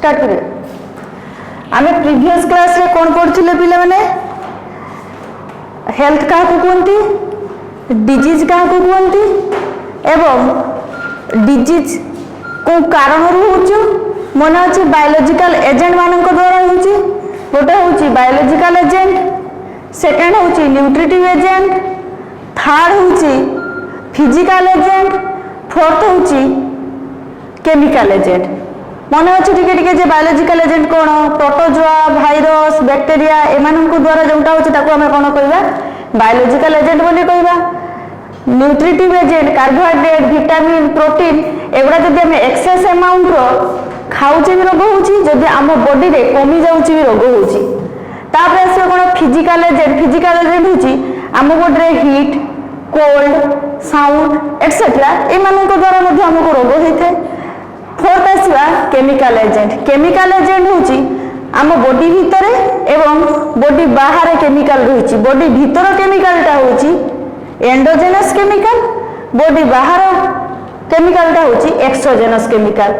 Start करिए। आमे previous class रे कोन पढ़थिले पिले माने हेल्थ का कहते डिजीज क्या कहते एवं डिजीज को कारण हो मन अच्छे बायोलॉजिकल एजेंट मान द्वारा गोटे हूँ बायोलॉजिकल एजेंट सेकेंड हूँ न्यूट्रिटिव एजेंट थर्ड हूँ फिजिकल एजेंट फोर्थ हूँ केमिकल एजेंट मन अच्छे टिके जे बायोलॉजिकल एजेंट कौन प्रोटोजोआ भाइरस बैक्टेरिया एमान द्वारा जोटा होची ताको हमें कौन कहबा बायोलॉजिकल एजेंट बोली कहबा nutritive agent carbohydrate vitamin protein एगुड़ा जब आम एक्सेस अमाउंट रो खाऊचे भी रोग होची जब आम बॉडी रे कमी जाउची भी रोग होची तापर आसे कोन फिजिकल एजेंट होची आम बॉडी रे हीट कोल्ड साउंड एक्सेट्रा एमान द्वारा मध्ये हमको रोग होइथे। फोर्थ आसवा केमिकल एजेंट होची आम बॉडी भितर एवं बॉडी बाहर केमिकल रही बॉडी भितर केमिकलटा होची एंडोजेनस केमिकल बॉडी बाहर केमिकलटा होची exogenous chemical.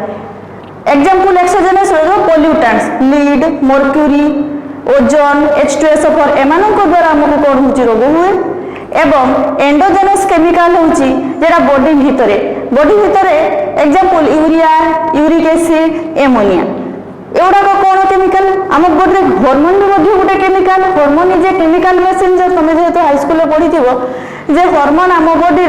Example exogenous pollutants lead mercury ozone H2SO4 एमान द्वारा हमको कौन होची रोग हुए एवं एंडोजेनस केमिकल होची जेटा बॉडी भितर example urea uric acid ammonia एगुड़ाक कौन केमिकल आम बॉडी हॉर्मोन भी गोटे chemical hormone is a chemical messenger तुम जेहेतु हाईस्कूल पढ़ी जे हॉर्मोन आम बॉडी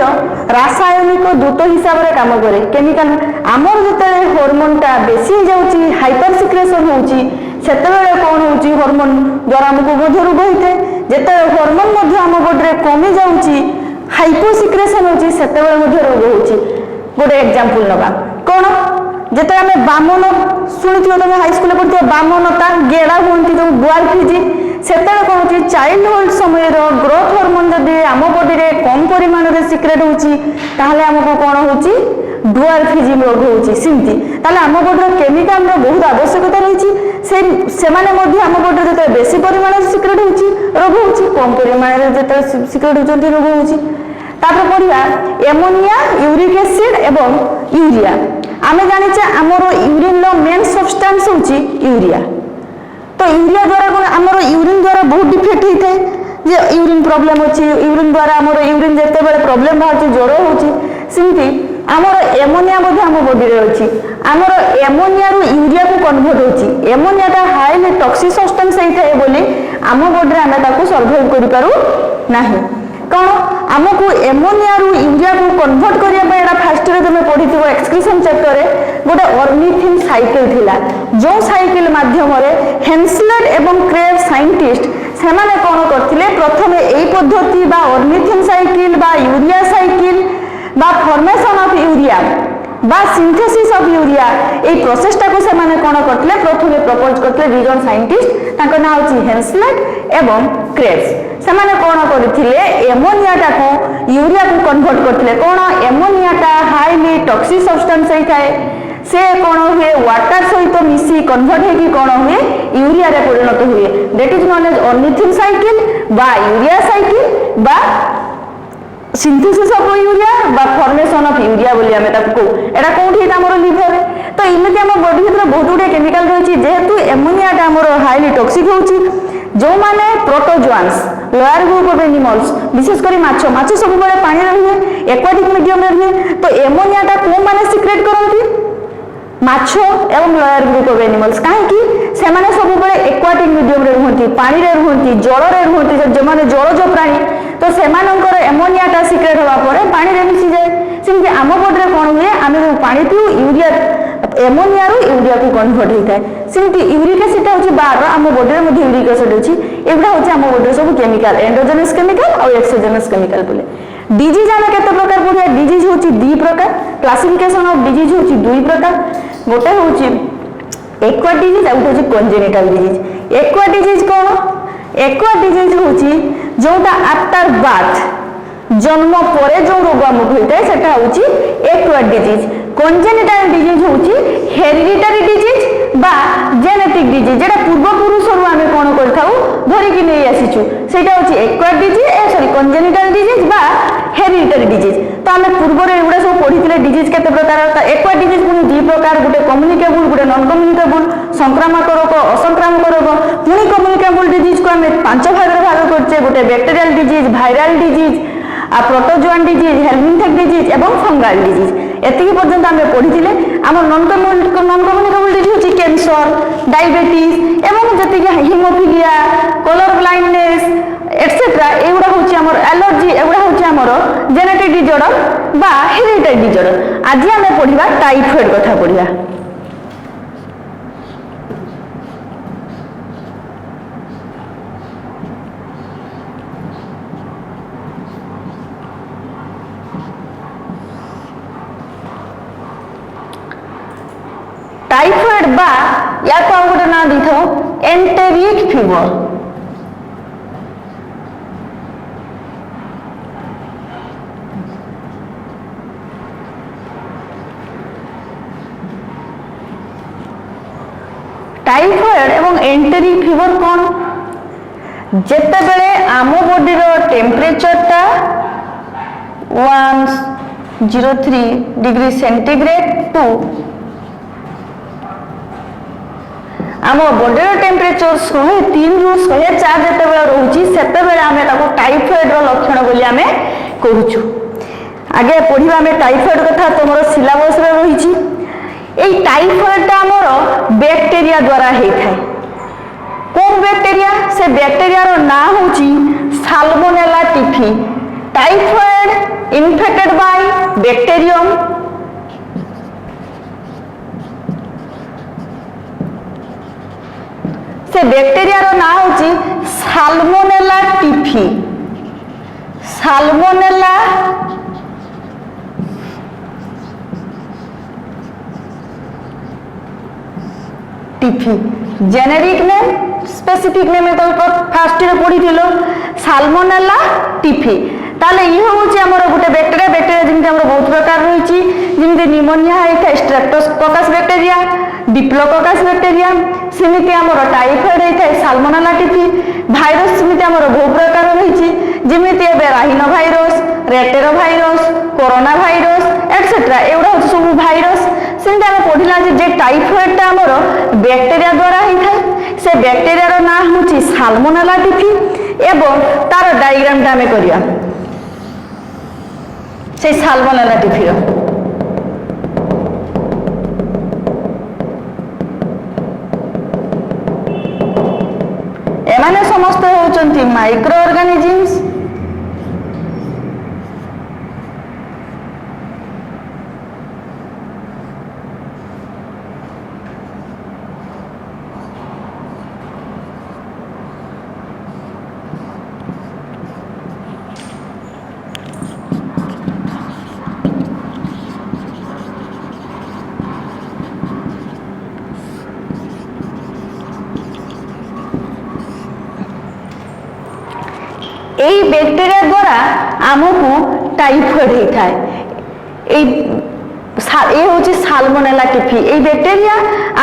रासायनिक दूत हिसाब से काम करे केमिकल आमर जो हॉर्मोनटा बेसी जाऊँगी हाइपर सिक्रेशन होती कौन हो हॉर्मोन द्वारा आमको रोग होता है जिते हॉर्मोन आम बॉडी कमी जाऊँगी हाइपर सिक्रेशन होती रोग होती गोटे एग्जांपल नवा कौन जिते आम बामन शुणी तुम हाईस्कूल पढ़ी बामनता गेड़ा हूँ जो डुआलफिजी से कौन हो चाइल्डहुड समय ग्रोथ हार्मोन जदि आम बॉडी में कम परिमाण में सिक्रेट होमको कौन हो डुआलफिजिम रोग होमती आम बॉडी केमिकल बहुत आवश्यकता रही से आम बॉडी जो बेसी परिमाण सिक्रेट हो रोग हो कम परिमाण जो सिक्रेट होती रोग हो पढ़ा एमोनिया यूरिक एसिड एवं यूरिया आम जाने आमर यूरिन मेन सब्सटेंस होची यूरिया तो यूरिया द्वारा कौन आमर यूरिन द्वारा बहुत डिफेक्ट होता है जे यूरिन प्रॉब्लम अच्छी यूरिन द्वारा आमर यूरिन जिते बड़े प्रॉब्लम बाहर ज्वर होमती आमर एमोनिया आम बॉडी में अच्छी आमर एमोनिया रु यूरिया को कन्वर्ट होची एमोनियाटा हाईली टॉक्सिक सब्सटेंस होता है बोली आम बॉडी आम ताको सर्वाइव करि पारू नाही कौन आमको एमोनिया रु यूरिया को कन्वर्ट करने फास्ट तुम पढ़ी एक्सक्रीशन चैप्टर में गोटे ऑर्निथिन साइकिल थिला जो साइकिल माध्यम हेन्सलेट एवं क्रेव साइंटिस्ट से कौन करते प्रथम यही पद्धति बा ऑर्निथिन साइकिल बा यूरिया साइकिल बा फॉर्मेशन ऑफ यूरिया बा सिंथेसिस ऑफ यूरिया ये प्रोसेसटा को से माने कौन करते प्रथम प्रपोज करते दी जन साइंटिस्ट ना हूँ हेन्सलेट एवं क्रेव्स से कौन करते एमोनियाटा को यूरिया को कन्वर्ट करते कौन एमोनियाटा हाईली टॉक्सिक सब्सटेंस होता है से कौन हुए वाटर सहित मिसी कन्वर्ट होगी कौन हुए यूरिया रे परिणत हुए that is known as ornithine cycle बा यूरिया साइकिल बा सिंथेसिस ऑफ यूरिया बा फॉर्मेशन ऑफ यूरिया बोली आमे ताको एटा कोठी हमर लिवर तो इमिति हम बॉडी भीतर बहुत गुडे केमिकल रही जेहेतु एमोनियाटा हमर हाईली टॉक्सिक होची जो माने प्रोटोजोआन्स लोअर ग्रुप ऑफ एनिमल्स विशेषकर माछ सब बड़े पानी रहे एक्वाटिक मीडियम रहे तो एमोनियाटा को माने सिक्रेट करंती माछ एवं लोअर ग्रुप ऑफ एनिमल्स कहीं से सब बड़े एक्वाटिक मीडियम रुहति पानी रे रुहति जल रे रुहति जो माने जलज प्राणी तो सेमानंकर एमोनियाटा सिक्रेट होगा पर पानी रे मिसी जाए सेमति आम बॉडी कौन हुए आम जो पानी पिउ यूरिया एमोनिया रु यूरिया को कन्वर्ट होता है सेमति यूरिक एसिड होची बार आम बॉडी में यूरिक एसिड होची एगुडा होची आम बॉडी सब केमिकल एंडोजेनस केमिकल और एक्सोजेनस केमिकल बोले डिजीज आम केते प्रकार पढ़िया डिजीज होची दी प्रकार क्लासिफिकेशन ऑफ डिजीज होची दुई प्रकार गोटे होची एक्वा डिजीज और होची कंजेनिटल डिजीज एक्वा डिजीज कौन एक्वा डिजीज होची जोटा आफ्टर बर्थ जन्म परे जो रोग आमको होता है सेटा होची एक्वा डिजीज कंजेनिटल डिजीज होची हेरिडिटरी डिजीज बा जेनेटिक डिजीज जेटा पूर्वपुरुष रु आमे कोन करथाउ धरि कि नै आसीछु सेटा होची aqua disease sorry congenital disease बा हेरिडिटरी डिजीज तो आम पूर्व एगुड़ा सब पढ़ी डिजीज के प्रकार एक्वा डिजीज पुणी दु प्रकार गोटे कम्युनिकेबल गोटे नन कम्युनिकेबल संक्रामक रोग असंक्रामक रोग पुणी कम्युनिकेबल डिजीज को आम 5 भाग करछे गोटे bacterial disease viral disease protozoan disease helminthic disease एवं फंगाल डिजीज एति पर्यंत आम पढ़ी आम नन कम्युनिकेबल डिजीज होची कैंसर डायबिटीज एवं जति हिमोफिलिया कलर ब्लाइंडनेस एटसेट्रा एगुड़ा हूँ आमर एलर्जी एगुड़ा हूँ आमर जेनेटिक डिजॉर्डर बा हेरिडिटरी डिजॉर्डर आज आम पढ़ा टाइफॉइड कथा पढ़ा टाइफॉइड बा या को आ गोटे ना दी था एंटेरिक फीवर टाइफॉइड एवं एंटेरिक फीवर कौन जेते बेले आम बॉडी रो टेम्परेचर टा 103 डिग्री सेंटीग्रेड टू आम बॉडी रो टेम्परेचर 103 रु 104 जेते बेले रहउची सेते बेले आमे ताको टाइफॉइड रो लक्षण बोली आमे कहूछु आगे पढ़िबा आमे टाइफॉइड कथा तमरो सिलेबस रे रहिची এই টাইফয়েডটা আমার ব্যাকটেরিয়া দ্বারা হয়ে কোন ব্যাকটেরিয়া সে ব্যাকটেরিয়ার না হচ্ছে Salmonella typhi typhoid infected by bacterium সে ব্যাকটেরিয়ার না হচ্ছে Salmonella typhi Salmonella typhi generic name specific name तो फास्ट रे पढ़ी थिलो साल्मोनेला टिफी ताले ई होउची हमर गुटे बैक्टेरिया जिनके हमर बहुत प्रकार रहिची जिनके निमोनिया है स्ट्रेप्टोकोकस बैक्टीरिया डिप्लोकोकस बैक्टीरिया सेमिति हमर टाइफॉइड है साल्मोनेला टिफी भाइरस सेमिति हमर बहुत प्रकार रहिची जेमिति एबे rhino virus retro virus corona virus etcetera एवडा होची सब भाइरस सेमिति हम पढ़िला जे टाइफॉइड ता हमर बैक्टेरिया द्वारा ही से बैक्टेरिया ना हूँ साल्मोनेला टिफी एवं तार डायग्राम आम करिया से साल्मोनेला टिफी एमाने समस्त होचंती माइक्रो ऑर्गेनिजम्स এই ব্যাকটেরিয়া দ্বারা আমকু টাইফয়েড হইଥାଏ এই হচ্ছে সালমোনেলা টিফি এই ব্যাকটেরিয়া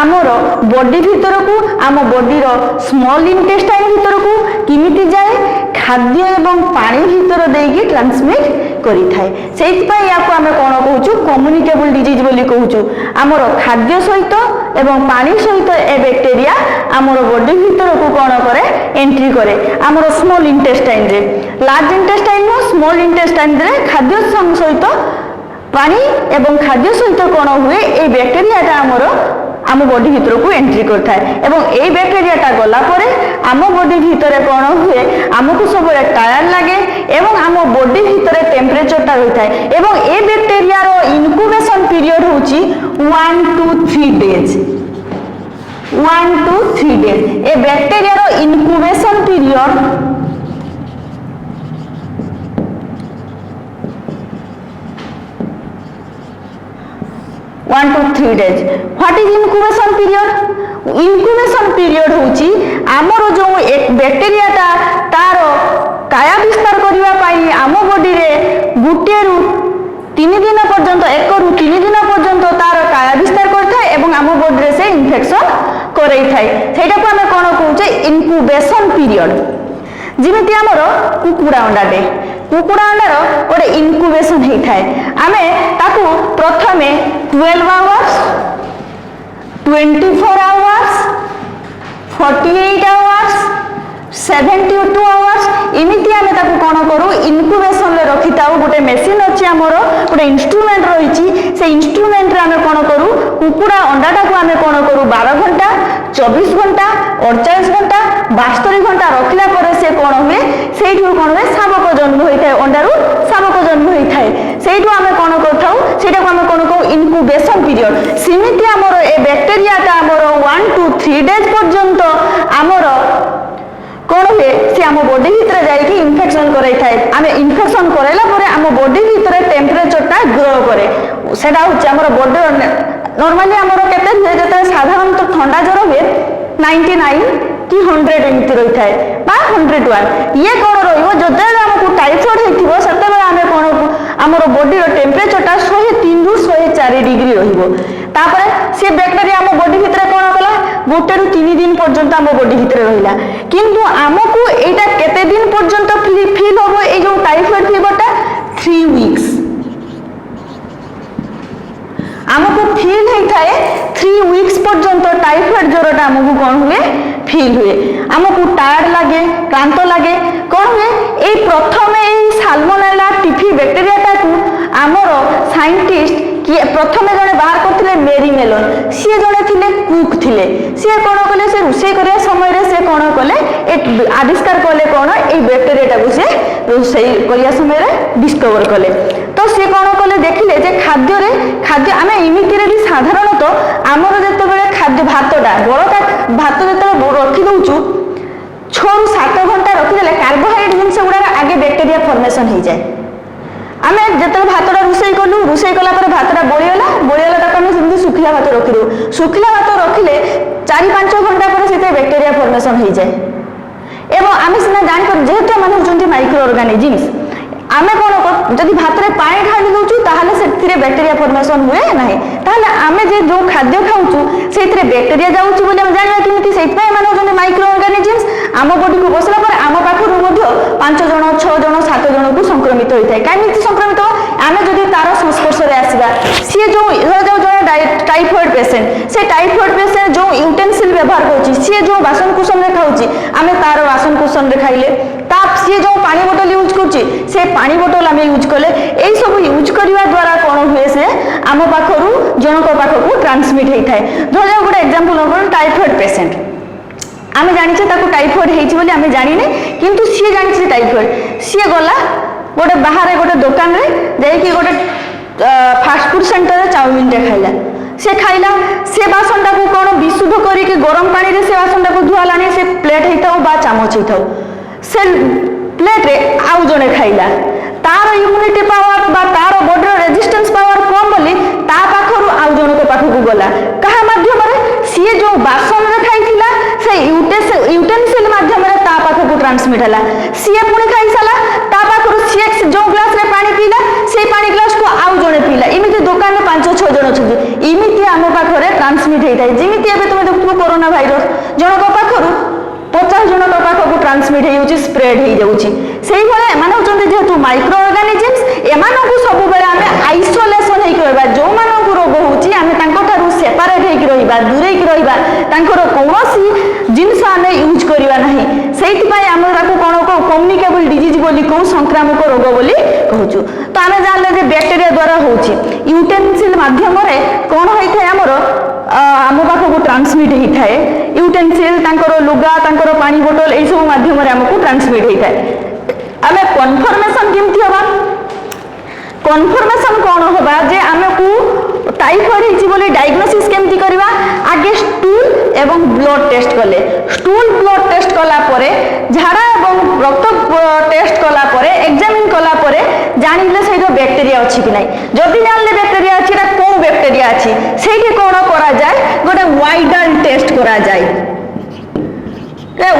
আমার বডি ভিতরকু আম বডির স্মল ইন্টেস্টাইন ভিতরকু কিমিতি যায় খাদ্য এবং পানি ভিতর দেইকি ট্রান্সমিট করি থাকে সেইপাই ইয়াকু আমি কোন কହୁଛୁ কমিউনিকেবল ডিজিজ বলি কହୁଛୁ আমার খাদ্য সহিত এবং পানি সহিত এ ব্যাকটেরিয়া আমার বডি ভিতরকু কোন করে এন্ট্রি করে আমার স্মল ইন্টেস্টাইন রে large intestine no small intestine রে খাদ্য সহিত পানি এবং খাদ্য সহিত কোন হুয়ে এই ব্যাকটেরিয়াটা আমার आम बॉडी भीतर को एंट्री करता है एवं ए बैक्टेरियाटा गला परे आम बॉडी भीतर कौन हुए आमको सब टायर लगे एवं आम बॉडी भीतर टेम्परेचरटा रही है एवं ए बैक्टेरिया रो इनक्यूबेशन पीरियड होची 1 to 3 days 1 to 3 days ए बैक्टेरिया रो incubation period 1 to 3 days. What is incubation period? Incubation period होची आमर जो एक बैक्टेरिया ता तारो काया विस्तार करिवा पाई आम बॉडी रे गुटे रु 3 दिन पर्यंत 1 रु 3 दिन पर्यंत तारो काया विस्तार करथाय एवं आम बॉडी रे से इन्फेक्शन करई थाय सेटा को हम कोन कहूचे incubation period जिमिति आमर कुकुड़ा अंडा दे कुकुड़ा अंडार गोटे इनक्यूबेशन होता है आमे ताकू प्रथमे 12 आवर्स 24 आवर्स 48 आवर्स 72 आवर्स इमिति आमे ताकू कोन करू इनक्यूबेशन रे रखि ताऊ गोटे मशीन अछि हमर गोटे इंस्ट्रूमेंट रहिछि से इंस्ट्रूमेंट रे आमे कोन करू कुकुड़ा अंडाटा को आमे कोन करू 12 घंटा 24 घंटा 48 घंटा 72 घंटा रखिला परे से कोन हुए सेठु कोन हुए शावक जन्म होइथाय अंडारू शावक जन्म होइथाय सेठु आमे कोन करथाऊ सेटा को आमे कोन कहू इनक्यूबेशन पीरियड सिमिति हमर ए बैक्टीरियाटा हमर 1 to 3 डेज पर्यंत हमर कौन हुए सी आम बॉडी भितर जाइए इन्फेक्शन कराई आम इन्फेक्शन कराइला परे आम बॉडी भितर टेम्परेचरटा ग्रो करे सेटा होची हमर बॉडी नॉर्मली हमर केते हुए जते साधारणतः ठंडा ज्वर हुए 99 कि 100 एमती रही थाए बा 101 ये कौन रहिबो जदे हमकु टाइफॉइड हेतिबो सेते बेला आमे कोन हमर बॉडी रो टेम्परेचरटा 103 रु 104 डिग्री रहिबो तापर से बैक्टीरिया हम बॉडी भितर कोन कला गोटे रु 3 दिन पर्यंत हम बॉडी भितर रहिला किंतु हमकु एटा केते दिन पर्यंत फील होबो ए जो टाइफॉइड फीवरटा 3 वीक्स हमको फील होता 3 वीक्स पर्यंत टाइफॉइड ज्वरटा हमको कौन हुए फील हुए हमको टायर्ड लगे क्लांत लगे कौन हुए ये प्रथम साल्मोनेला टिफी बैक्टीरियाटा को आमर साइंटिस्ट किए प्रथम जड़े बाहर करते मेरी मेलन सी जड़े थिले कुक थिले सी कौन कले से रोषे करिया समय रे से कौन कले आविष्कार कले कौन ए बैक्टीरियाटा को से रोषे करिया समय रे डिस्कवर कले तो सी कौन कले देखिले जे खाद्य आमे इमिति रे भी साधारणतः आमर जते बेले खाद्य भातटा बड़का भात जते रखि दउचु 6 ରୁ 7 घंटा रखि देले कार्बोहाइड्रेट जिंस गुडा आगे बैक्टीरिया फॉर्मेशन हो जाए आमे जते भातटा रुसई कला पर भातटा बळियला ताको हम सेमि सुखिला भात रखि दउ सुखिला भात रखिले 4-5 घंटा पर सेते बैक्टीरिया फॉर्मेशन हो जाए एवं आमे सिना जानि पर जेहेतु माने होचंती माइक्रो ऑर्गेनिजम्स आमे कोन जदि भात रे पानी ढाली दउचु ताहाले सेथिरे बैक्टीरिया फॉर्मेशन हुए नाही ताहाले आमे जे जो खाद्य खाउचु सेथिरे बैक्टीरिया जाउचु बोले हम जानिबा किमिति सेथपाय माने होचंती माइक्रो ऑर्गेनिजम्स आम बॉडी को बसला पर आम पाखरु मध्य 5 जण 6 जण 7 जण को संक्रमित होइथाय कामिति संक्रमित आमे जदि तार संस्पर्श रे आसीबा सी जो जने टाइफॉइड पेशेंट से टाइफॉइड पेशेंट जो यूटेंसिल व्यवहार करछि सी जो बासन कुसन रे खाउछि आमे तार बासन कुसन रे खाइले ताप सी जो पानी बोतल यूज करछि से पानी बोतल आमे यूज कले एई सब यूज करिवा द्वारा कोन हुए से आम पाखरु जनक पाखकु ट्रांसमिट हेइथाय धर गोटे एग्जांपल हो टाइफॉइड पेशेंट आमे जानिछे ताको टाइफॉइड हेइछि बोली आमे जानिने किंतु सी जानिछे टाइफॉइड सी गला गोटे बाहर गोटे दुकान रे जाई कि गोटे फास्ट फूड सेंटर रे चाउमिन रे खाइला से बासनटा को कोन विशुद्ध करी कि गरम पानी रे से बासनटा को धुआलानी से प्लेट हेइथाउ बा चामच हेइथाउ से प्लेट रे आउ जने खाइला तार इम्यूनिटी पावर बा तार बॉडी रेजिस्टेंस पावर कम बोली ता पाखरु आउ जणक पाखकु गला कहा माध्यम रे सी जो बासन रे खाइथिला से यूटेंसिल माध्यम रे ता पाखकु ट्रांसमिट हला सी पुणी खाइ साला ता पाखरु सी जो ग्लास रे पानी पीला से पानी ग्लास को आउ जणे पीला इमिति दुकान रे 5-6 जण छथि इमिति हम पाखरे ट्रांसमिट हेइथाय जिमिति एबे तुमे देखथु कोरोना भाइरस जणक पाखरु 50 जन पाखक ट्रांसमिट हो स्प्रेड हो जाऊँगी से एम होती जेहेतु माइक्रो ऑर्गेनिजम्स एम सब बेले आम आइसोलेसन होगा जो रोग होठार सेपारेट होगा दूरे रहा कौन जिनस आम यूज करवा ना से आम कौन कम्युनिकेबल डिजीज बोली कौन संक्रामक रोग बोली कहूँ तो आम जानले बैक्टेरिया द्वारा होची यूटेंसिल माध्यम कौन होता है आमर आम पाखक ट्रांसमिट होता है यूटेंसिल लुगा पानी बोतल यही सब माध्यम आमको ट्रांसमिट होता है आम कन्फर्मेशन केमती हवा कन्फर्मेशन कौन होगा जे आमको टाइफॉइड होती डायग्नोसिस केमती करवा आगे स्टूल एवं ब्लड टेस्ट कले स्टूल ब्लड टेस्ट कला परे झाड़ा एवं रक्त टेस्ट कला परे एग्जामिन कला परे जानिले से बैक्टेरिया अच्छी कि नहीं जदि जानले बैक्टेरिया अच्छी कौ बैक्टेरिया अच्छी से कौन करा जाए गोटे वाइडल टेस्ट करा जाए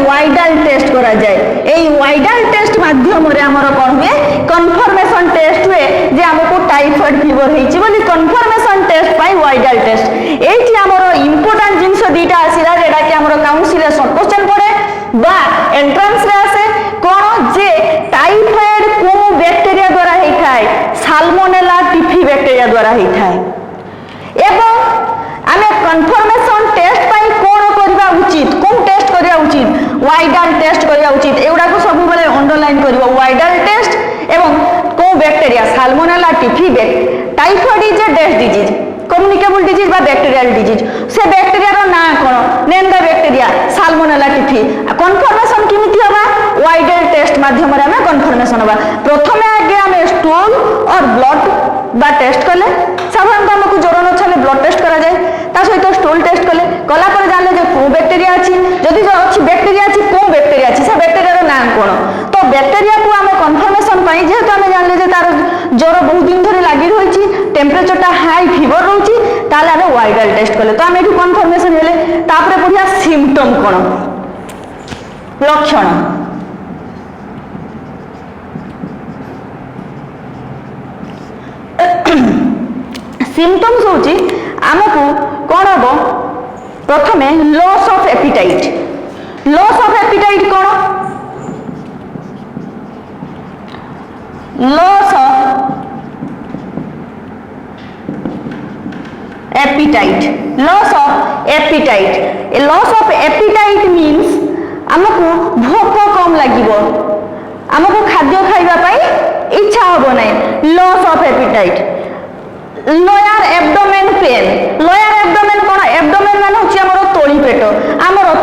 वाइडल टेस्ट करा जाए एई वाइडल टेस्ट माध्यम रे हमर कोन हुए कन्फर्मेशन टेस्ट हुए जे हमको टाइफॉइड फीवर हेछि बोली कन्फर्मेशन टेस्ट पाई वाइडल टेस्ट एठी हमर इंपोर्टेंट जिंस दीटा आसीला जेडा कि हमर काउंसिल रे शॉर्ट क्वेश्चन पड़े बा एंट्रेंस रे आसे कोन जे टाइफॉइड को करा ही थाए एवं आमे कन्फर्मेशन टेस्ट पाई कोन करबा उचित कोन टेस्ट करिया उचित वाइडल टेस्ट करिया उचित एउडा को सब बेले अंडरलाइन करबो वाइडल टेस्ट एवं को bacteria Salmonella typhi typhoid is a death disease communicable disease बा बैक्टीरियल डिजीज से बैक्टीरिया रो ना कोन name the bacteria Salmonella typhi confirmation किमिति होबा वाइडल टेस्ट माध्यम रे हमें कन्फर्मेशन होबा प्रथमे आगे हमें स्टूल और ब्लड बा टेस्ट कले साधारणतः हमको ज्वर न छले ब्लड टेस्ट करा जाए ता सहित स्टूल टेस्ट कले कला पर जानले जे को बैक्टीरिया अछि जदि जो अछि बैक्टीरिया अछि को बैक्टीरिया अछि से बैक्टीरिया रो नाम कोन तो बैक्टीरिया को हमें कन्फर्मेशन पाई जेहेतु हमें जानले जे तार ज्वर बहुत दिन धरे लागि रहिछि टेम्परेचर ता हाई फीवर रहउछि ताले हमें वाइडल टेस्ट कले तो हमें एठु कन्फर्मेशन हेले तापरे पढिया सिम्पटम कोन लक्षण सिम्पटम्स होची आमको कौन हम प्रथमे लॉस ऑफ एपिटाइट कौन लॉस ऑफ एपिटाइट मीन्स आमको भोक कम लागिबो आमको खाद्य खाइबा पाई इच्छा होबो नै loss of appetite lower abdomen pain lower abdomen cone abdomen मान होची हमरो तोळी पेट हमरो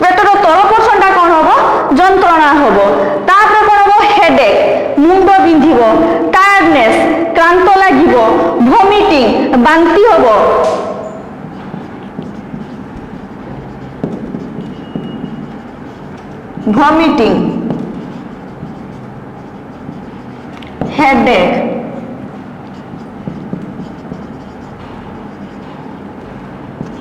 पेटर तळ पोर्शनटा कोन होबो जंत्रणा होबो तापर कोन होबो हेडेक मुंड बिंधिबो टायर्डनेस क्लांत लागिबो वोमिटिंग बांती होबो वोमिटिंग हेडेक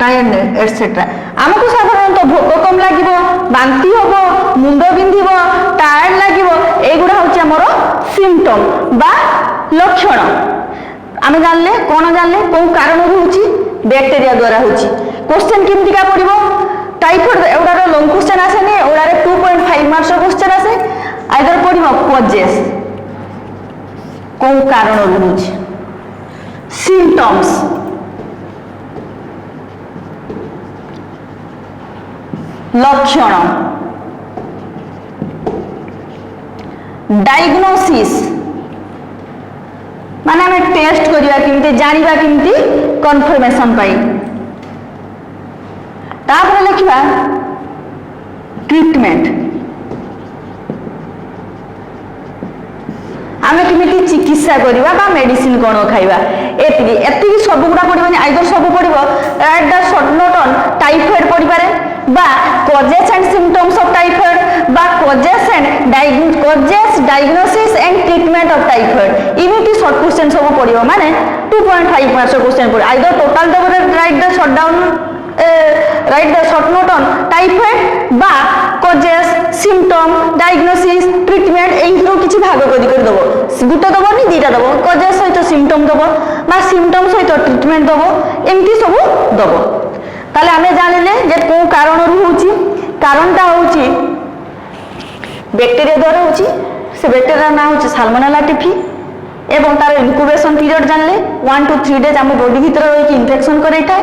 टायर्डनेस एटसेट्रा आमको साधारणतः भोक कम लागिबो बांती होबो मुंड बिंधिबो टायर्ड लागिबो एगुडा होची हमरो सिम्पटम बा लक्षण आमे जानले कोन जानले को कारण होची बैक्टीरिया द्वारा होची क्वेश्चन किमति का पडिबो टाइफॉइड एउडार लॉन्ग क्वेश्चन आसे ने एउडार 2.5 मार्क्स क्वेश्चन आसे आइदर पडिबो कॉजेस को कारण होची सिम्पटम्स लक्षण डायग्नोसिस माने हमें टेस्ट करिया किमते जानिबा किमते कन्फर्मेशन पाई तापर लिखिबा ट्रीटमेंट आमे किमिति चिकित्सा करिबा बा मेडिसिन कोन खाइबा एति सब गुडा पडिबो आइदर सब पडिबो at the short note on typhoid पडि पारे बा causes and symptoms of typhoid बा causes diagnosis and treatment of typhoid इमिति शॉर्ट क्वेश्चन सब पडिबो माने 2.5 मार्क्स क्वेश्चन पडिबो either total the write the short down write the short note on typhoid बा causes symptom diagnosis treatment एइरो किछि भाग कर दबो गुटे दबो नि दीटा दबो causes सहित symptom दबो बा symptom सहित treatment दबो एमिति सब दबो ताले हमें जानले जे को कारण रु होची कारणटा होची बैक्टीरिया द्वारा होची से बैक्टीरिया ना होची साल्मोनेला टिफी एवं तार इनक्यूबेशन पीरियड जानले 1 to 3 डेज हम बॉडी भीतर रही इन्फेक्शन करैता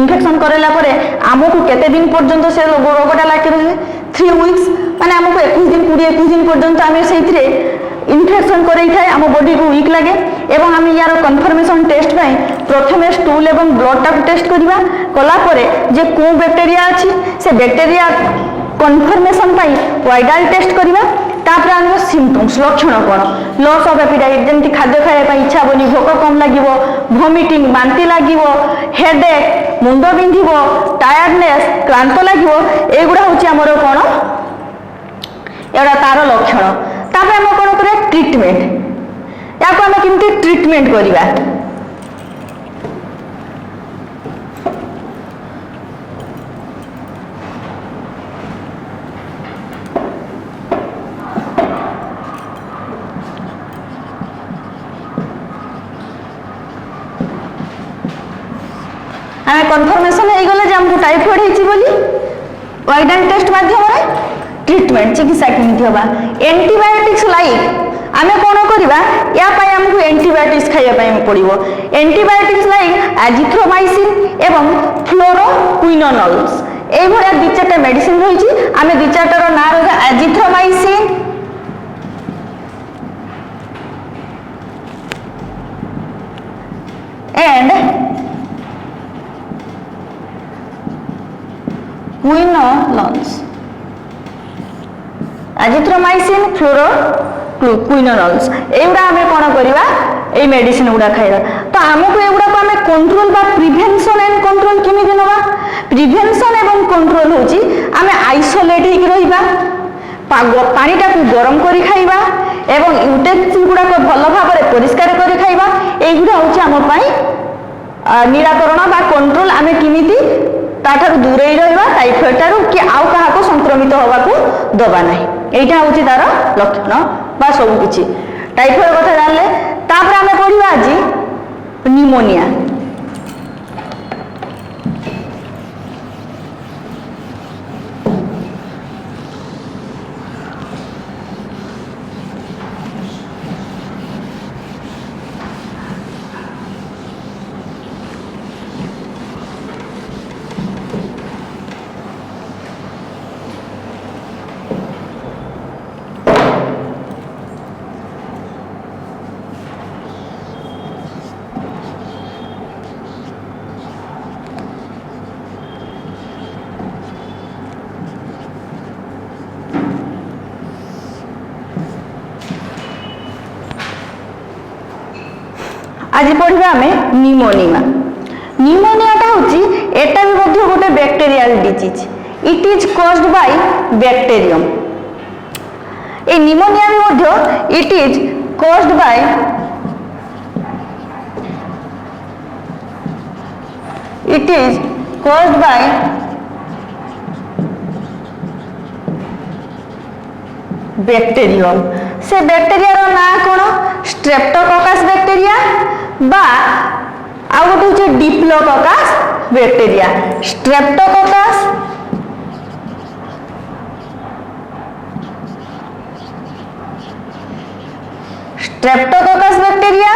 इन्फेक्शन करेला परे हमकु केते दिन पर्यंत से रोगटा लाके रहे 3 वीक्स माने हमकु 21 दिन 21 दिन पर्यंत हमें सेइथरे इन्फेक्शन करैता हम बॉडी को वीक लागे एवं हम यार कन्फर्मेशन टेस्ट पाई प्रथमे स्टूल एवं ब्लड टा टेस्ट करिबा कला परे जे को बैक्टीरिया अछि से बैक्टीरिया कन्फर्मेशन पाई वाइडल टेस्ट करिबा तापर हम सिम्पटम्स लक्षण कोन लॉस ऑफ एपिटाइट जेंति खाद्य खाए पाई इच्छा बनी भोक कम लागिवो वोमिटिंग बांती लागिवो हेडेक मुंड बिंधिवो टायर्डनेस क्लांत लागिवो एगुडा होची हमरो कोन एडा तार लक्षण तापर हम कोन करे ट्रीटमेंट याको हम किमति ट्रीटमेंट करिबा हमें कन्फर्मेशन हो गले जे हमको टाइफॉइड हेची बोली वाइडल टेस्ट माध्यम रे ट्रीटमेंट चिकित्सा केमति होबा एंटीबायोटिक्स लाइक आमे कोन करबा या पई हमकु एंटीबायोटिक्स खाइया पई पड़िबो एंटीबायोटिक्स लाइक एजिथ्रोमाइसिन एवं फ्लोरोक्विनोनल्स एई भलिया दि चारटा मेडिसिन रहिछि आमे दि चारटार ना रहा azithromycin and quinolones azithromycin fluoroquinolones एगुड़ा आमे कोन करबा ए मेडिसिन गुड़ा खाइबा तो हमको एगुड़ा को आमे कंट्रोल बा प्रिवेंशन एंड कंट्रोल केमिति नबा प्रिवेंशन एवं कंट्रोल होची आमे आइसोलेट हेकि रहिबा पानीटा को गरम करी खाइबा एवं यूटेन्सिल गुड़ा को भल भाबरे परिष्कार करी खाइबा एगुड़ा होची हम पई निराकरण बा कंट्रोल आमे किमिति ताठार दूरे रहिबा टाइफाइड टारू कि आउ कहा को संक्रमित होबा को दबा नाही एटा होची तार लक्षण बा सब किछि टाइफाइड कथा जानले तापर आमे पढिबा आज निमोनिया आज पढ़िबा हमें निमोनिया निमोनियाटा होची एटा भी मध्य गोटे bacterial disease it is caused by bacterium ए निमोनिया भी मध्य it is caused by bacterium से बैक्टेरिया रो ना कोन स्ट्रेप्टोकोकस बैक्टेरिया बा आ गोटे होचे डिप्लोकोकस बैक्टेरिया स्ट्रेप्टोकोकस बैक्टेरिया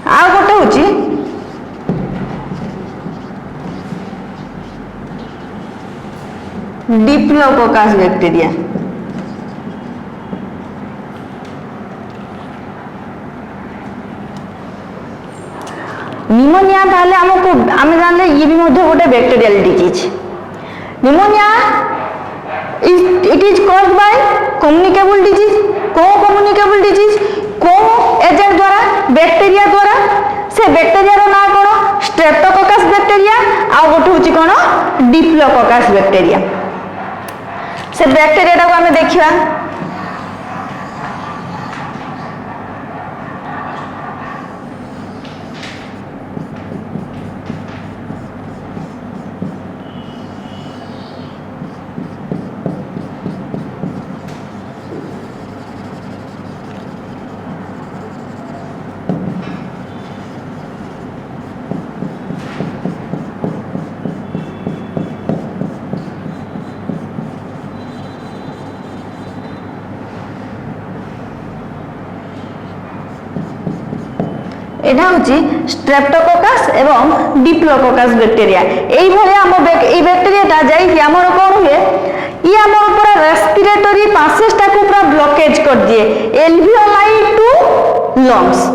आ गोटे होची डिप्लोकोकस बैक्टेरिया निमोनिया ताले हमको आमे जानले ये भी मध्य गोटे bacterial disease pneumonia it is caused bye communicable disease communicable disease को एजेंट द्वारा बैक्टेरिया द्वारा से बैक्टेरिया रो ना कोन स्ट्रेप्टोकोकस बैक्टेरिया आ गोटे होची कोन डिप्लोकोकस बैक्टेरिया से बैक्टेरिया को हमें देखिबा एटा होची स्ट्रेप्टोकोकस एवं डिप्लोकोकस बैक्टेरिया एई भले हम ए बैक्टेरियाटा जाई कि हमर कोन हुए ई हमर पूरा रेस्पिरेटरी पासेसटा को पूरा ब्लॉकेज कर दिए एल्वियोलाई टू लंग्स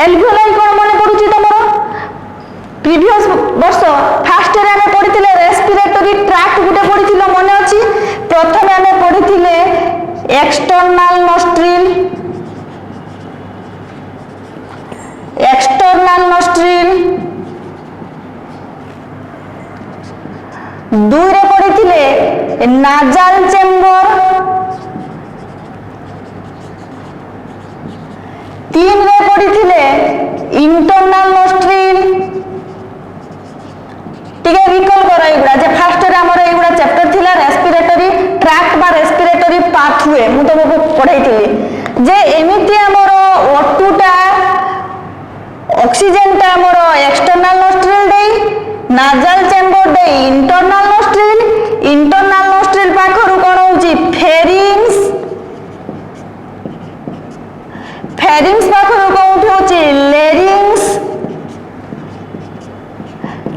एल्वियोलाई कोन माने पडुची तमरो प्रीवियस वर्ष फर्स्ट रे हमें पढिथिले रेस्पिरेटरी ट्रैक्ट गुटे पढिथिलो मने अछि प्रथमे हमें पढिथिले एक्सटर्नल नोस्ट्रिल दुई रे पढ़ी नाजाल चेम्बर तीन रे पढ़ी इंटरनल नोस्ट्रिल ठीक है रिकॉल करो एगुड़ा जे फर्स्ट रे हमर एगुड़ा चैप्टर थिला रेस्पिरेटरी ट्रैक्ट बा रेस्पिरेटरी पाथवे मु तुमको पढ़ाइथिली जे एमिति हमर ओटुटा ऑक्सीजन टा हमर एक्सटर्नल नोस्ट्रिल देई नाजल चेम्बर दे इंटरनल नोस्ट्रिल पाखरे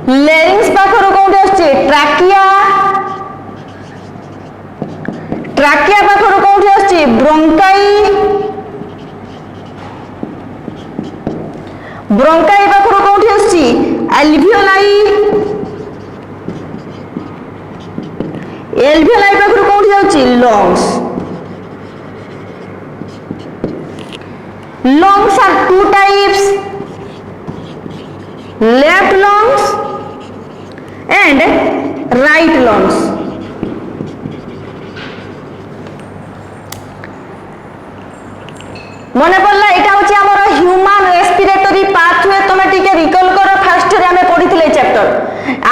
ଲେରିଂସ୍ ପାଖରୁ କୋଉଠି ଆସୁଛି ଟ୍ରାକିଆ, ଟ୍ରାକିଆ ପାଖରୁ କୋଉଠି ଆସୁଛି ବ୍ରୋଙ୍କାଇ, ବ୍ରୋଙ୍କାଇ ପାଖରୁ କୋଉଠି ଆସୁଛି ଆଲଭିଓଲାଇ, ଏଲଭିଓଲାଇ ପାଖରୁ କୋଉଠି ଯାଉଛି ଲଙ୍ଗସ୍। Lungs are two types, left lungs and right lungs. মনে পড়লা এটা হচ্ছে আমার হিউম্যান রেসপিরেটরি পাথওয়ে, তুমি টিকে রিকল করো ফার্স্ট রে আমি পড়িছিলে এই চ্যাপ্টার।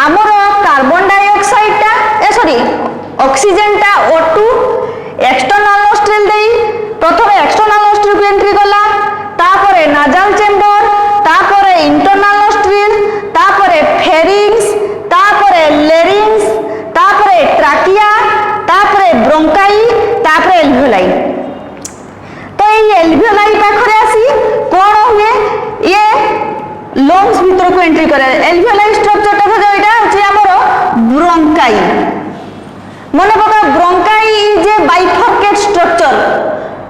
আমার কার্বন ডাইঅক্সাইডটা সরি অক্সিজেনটা O2 এক্সটার্নাল নস্ট্রিল দেই প্রথমে এক্সটার্নাল নস্ট্রিল এন্ট্রি কলা, তারপরে নাজাল চেম্বার, তারপরে ইন্টারনাল নস্ট্রিল, তারপরে ফেরিংস, তারপরে লেরিংস, তারপরে ট্রাকিয়া, তারপরে ব্রঙ্কাই, তারপরে এলভিওলাই। তো এই এলভিওলাই পাখরে আসি কোন হুয়ে ইয়ে লংস ভিতরକୁ এন্ট্রি করে। এলভিওলাই স্ট্রাকচারটা হচ্ছে এটা হচ্ছে আমার ব্রঙ্কাই। মনে পকা ব্রঙ্কাই ইজ এ বাইফর্কেট স্ট্রাকচার।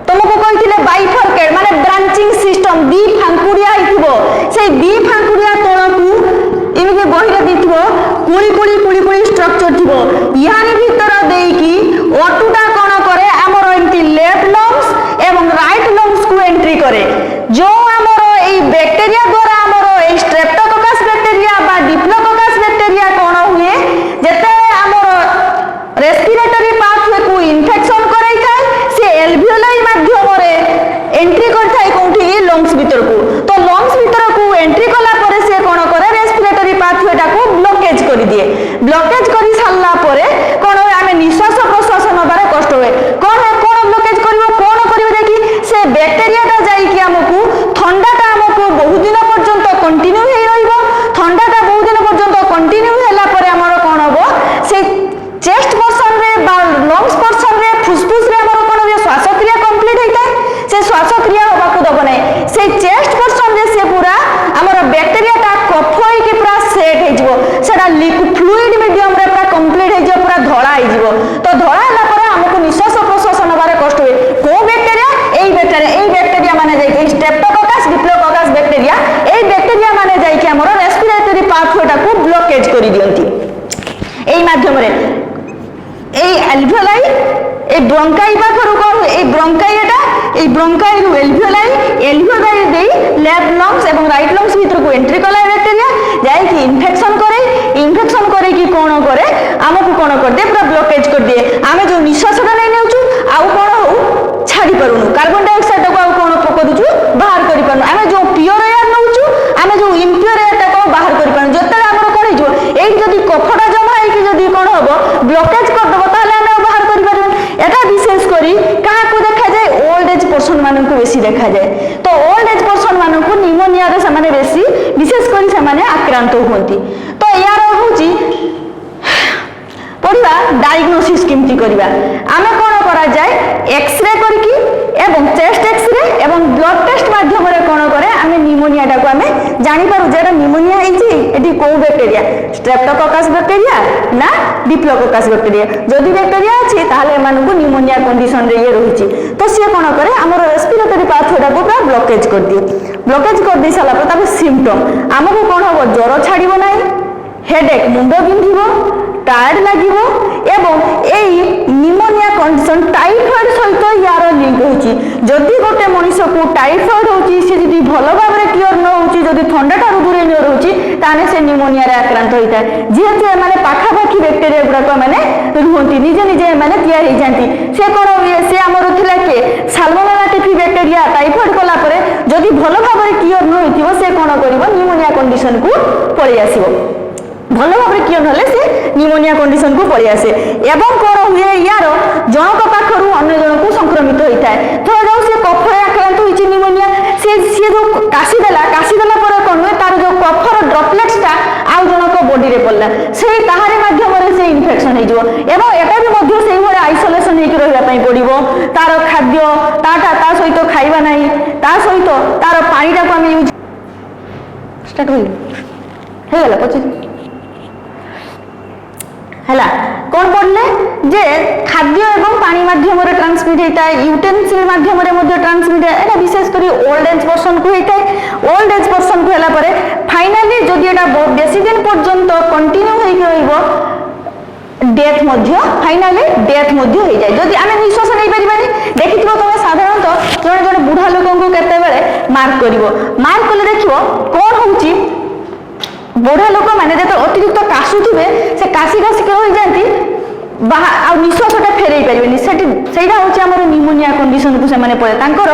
তোমাকে কইছিলে বাইফর্কেট মানে ব্রাঞ্চিং সিস্টেম, দি ফাঙ্কুড়িয়া হইতিব, সেই দি ফাঙ্কুড়িয়া তলকু এমিকে বহিরে দিতিব কুড়ি কুড়ি কুড়ি কুড়ি স্ট্রাকচার থিব। ইয়ানি ভিতর দেইকি অটুটা কোন করে আমার এমতি লেফট লংস এবং রাইট লংস কু এন্ট্রি করে। जो আমার এই ব্যাকটেরিয়া দ্বারা আমার এই স্ট্রেপ্টোককাস ব্যাকটেরিয়া বা ডিপ্লোককাস ব্যাকটেরিয়া কোন হুয়ে যেতে আমার রেসপিরেটরি পাথওয়ে কু ইনফেকশন করাই থাকে, সে এলভিওলাই মাধ্যমে এন্ট্রি করে থাকে কোউঠি লংস ভিতরকু। তো লংস ভিতরকু এন্ট্রি কলা পরে সে কোন করে রেসপিরেটরি পাথওয়েটাকু ব্লকেজ করে দিয়ে। ব্লকেজ করে সারলা পরে কোন হয় আমি নিঃশ্বাস প্রশ্বাস নবার কষ্ট হয়। কোন কোন ব্লকেজ করিব কোন করিব দেখি সে ব্যাকটেরিয়াটা যাইকি আমকু ঠান্ডাটা আমকু বহুদিন পর্যন্ত কন্টিনিউ হয়ে রহিব। ঠান্ডাটা বহুদিন পর্যন্ত কন্টিনিউ হেলা পরে আমার কোন হবো সেই চেস্ট পোর্শন রে বা লংস পোর্শন রে ফুসফুস রে আমার কোন শ্বাসক্রিয়া কমপ্লিট হইতায়, সে শ্বাসক্রিয়া হবাকু দব নাই। সেই চেস্ট পোর্শন রে সে পুরা আমার ব্যাকটেরিয়াটা কফ হইকি পুরা সেট হইଯିବ, সেটা ফ্লুইড মিডিয়াম রে পুরা কমপ্লিট হইଯିବ, পুরা ধলা হইଯିବ। তো ধলা হেলা পরে আমকু নিঃশ্বাস প্রশ্বাস নবারে কষ্ট হয়। কোন ব্যাকটেরিয়া? এই ব্যাকটেরিয়া। এই ব্যাকটেরিয়া মানে যাইকি স্ট্রেপ্টোককাস ডিপ্লোককাস ব্যাকটেরিয়া, এই ব্যাকটেরিয়া মানে যাইকি আমার রেসপিরেটরি পাথওয়েটাকু ব্লকেজ করি দিয়ନ୍ତି এই মাধ্যমে। এই অ্যালভিওলাই এই ব্রঙ্কাই পাখরু কোন এই ব্রঙ্কাই এটা এই ব্রঙ্কাই রু এলভিওলাই, এলভিওলাই দেই লেফট লংস এবং রাইট লংস ভিতরকু এন্ট্রি কলা ব্যাকটেরিয়া যাইকি ইনফেকশন করে। ইনফেকশন করে কি কোন করে আমকু কোন করে দে পুরা ব্লকেজ করে দিয়ে। আমি যে নিঃশ্বাসটা নাই নেউচু আউ কোন হউ ছাড়ি পারুনু, কার্বন ডাইঅক্সাইডটাকু আউ কোন পকদুচু বাহার করি পারুনু। আমি যে পিওর এয়ার নেউচু আমি যে ইম্পিওর এয়ারটাকু বাহার করি পারুনু। যেতে আমার কোন হইছো এই যদি কফটা জমা হইকি যদি কোন হবো ব্লকেজ করে দেব তাহলে আমি বাহার করি পারুন। এটা বিশেষ করি কাহাকু দেখা যায় ওল্ড এজ पर्सन मानकु बेसी देखा जाए। तो ओल्ड एज पर्सन मानकु निमोनिया रे समाने बेसी विशेष करी समाने आक्रांत होती। तो यार होची पढ़िबा डायग्नोसिस केमती करिबा। आमे कोन करा जाए एक्सरे करकी एवं चेस्ट एक्सरे एवं ब्लड टेस्ट माध्यम रे कोन करे आमे निमोनियाटा को आमे जानि पारु जे निमोनिया हेची एटी को बैक्टेरिया स्ट्रेप्टोककास बैक्टेरिया ना डिप्लोकोकास बैक्टेरिया। जदि बैक्टेरिया अछि ताहले एमानकु निमोनिया कंडीशन रे ये रहिची। तो से कोन करे हमर रेस्पिरेटरी पाथवेटा को पूरा ब्लॉकेज कर दिए। ब्लॉकेज कर दी साला पर तापर सिम्पटम हमकु कोन हो ज्वर छाड़िबो नाही, हेडेक मुंड बिंधिबो, टायर्ड लागिबो एवं एई निमोनिया कंडीशन टाइफॉइड सहित यार लिंक होची। जदि गोटे मनुष्य को टाइफॉइड होची से जदि भलो भाबरे क्लियर न होची जदि ठंडा ठारू दूरे न रहउची ताने से निमोनिया रे आक्रांत होइता। जेहेतु माने पाखापाखी बैक्टेरिया गुड़ाक माने रुहंती निजे निजे माने तैयार हो जाती। से कोन से हमर थिला के साल्मोनेला टाइफी बैक्टेरिया टाइफॉइड कला परे जदि भलो भाबरे क्लियर न होइथिबो से कोन करिवो निमोनिया कंडीशन को पळि आसीबो। भलो भाव क्लियर ना से निमोनिया कंडीशन को पड़े आसे एवं कौन हुए यार जनक पाखरु अन्य जन को संक्रमित होता है। धर जाऊ से कफरे आक्रांत होइछि निमोनिया से जो काशीदेला पर कौन हुए तार जो कफर ड्रपलेट्सटा आउ जनक बॉडी रे पड़ला से ताहारे माध्यम से इन्फेक्शन हो जिवो एवं एटा भी मध्य से भले आइसोलेशन हेकि रहबा पई पड़िबो। तार खाद्य ताटा ता सहित खाइबा नाही ता सहित तार पानीटा को हम यूज स्टार्ट हो गला 25 हैला कौन पढ़ले जे खाद्य एवं पानी माध्यम रे ट्रांसमिट होता है यूटेंसिल माध्यम रे मध्ये ट्रांसमिट एटा विशेष करी ओल्ड एज पर्सन को होता है ओल्ड एज पर्सन को हला परे फाइनली जदि एटा बेसी दिन पर्यंत कंटिन्यू होई रहइबो डेथ मध्य फाइनली डेथ मध्य हो जाए जदि आमे निश्वास नहीं परिबानी देखिथिबो तमे साधारणतः जने जने बुढ़ा लोकन को केते बेले मार्क कले देखिबो कोन होउची बुढ़ा लोक माने जते अतिरिक्त कासुथिबे से कासी के होई जांती आ निश्वासटा फेरई पारिबेनी सेटा होची हमर निमोनिया कंडीशन को से माने पड़े तांकर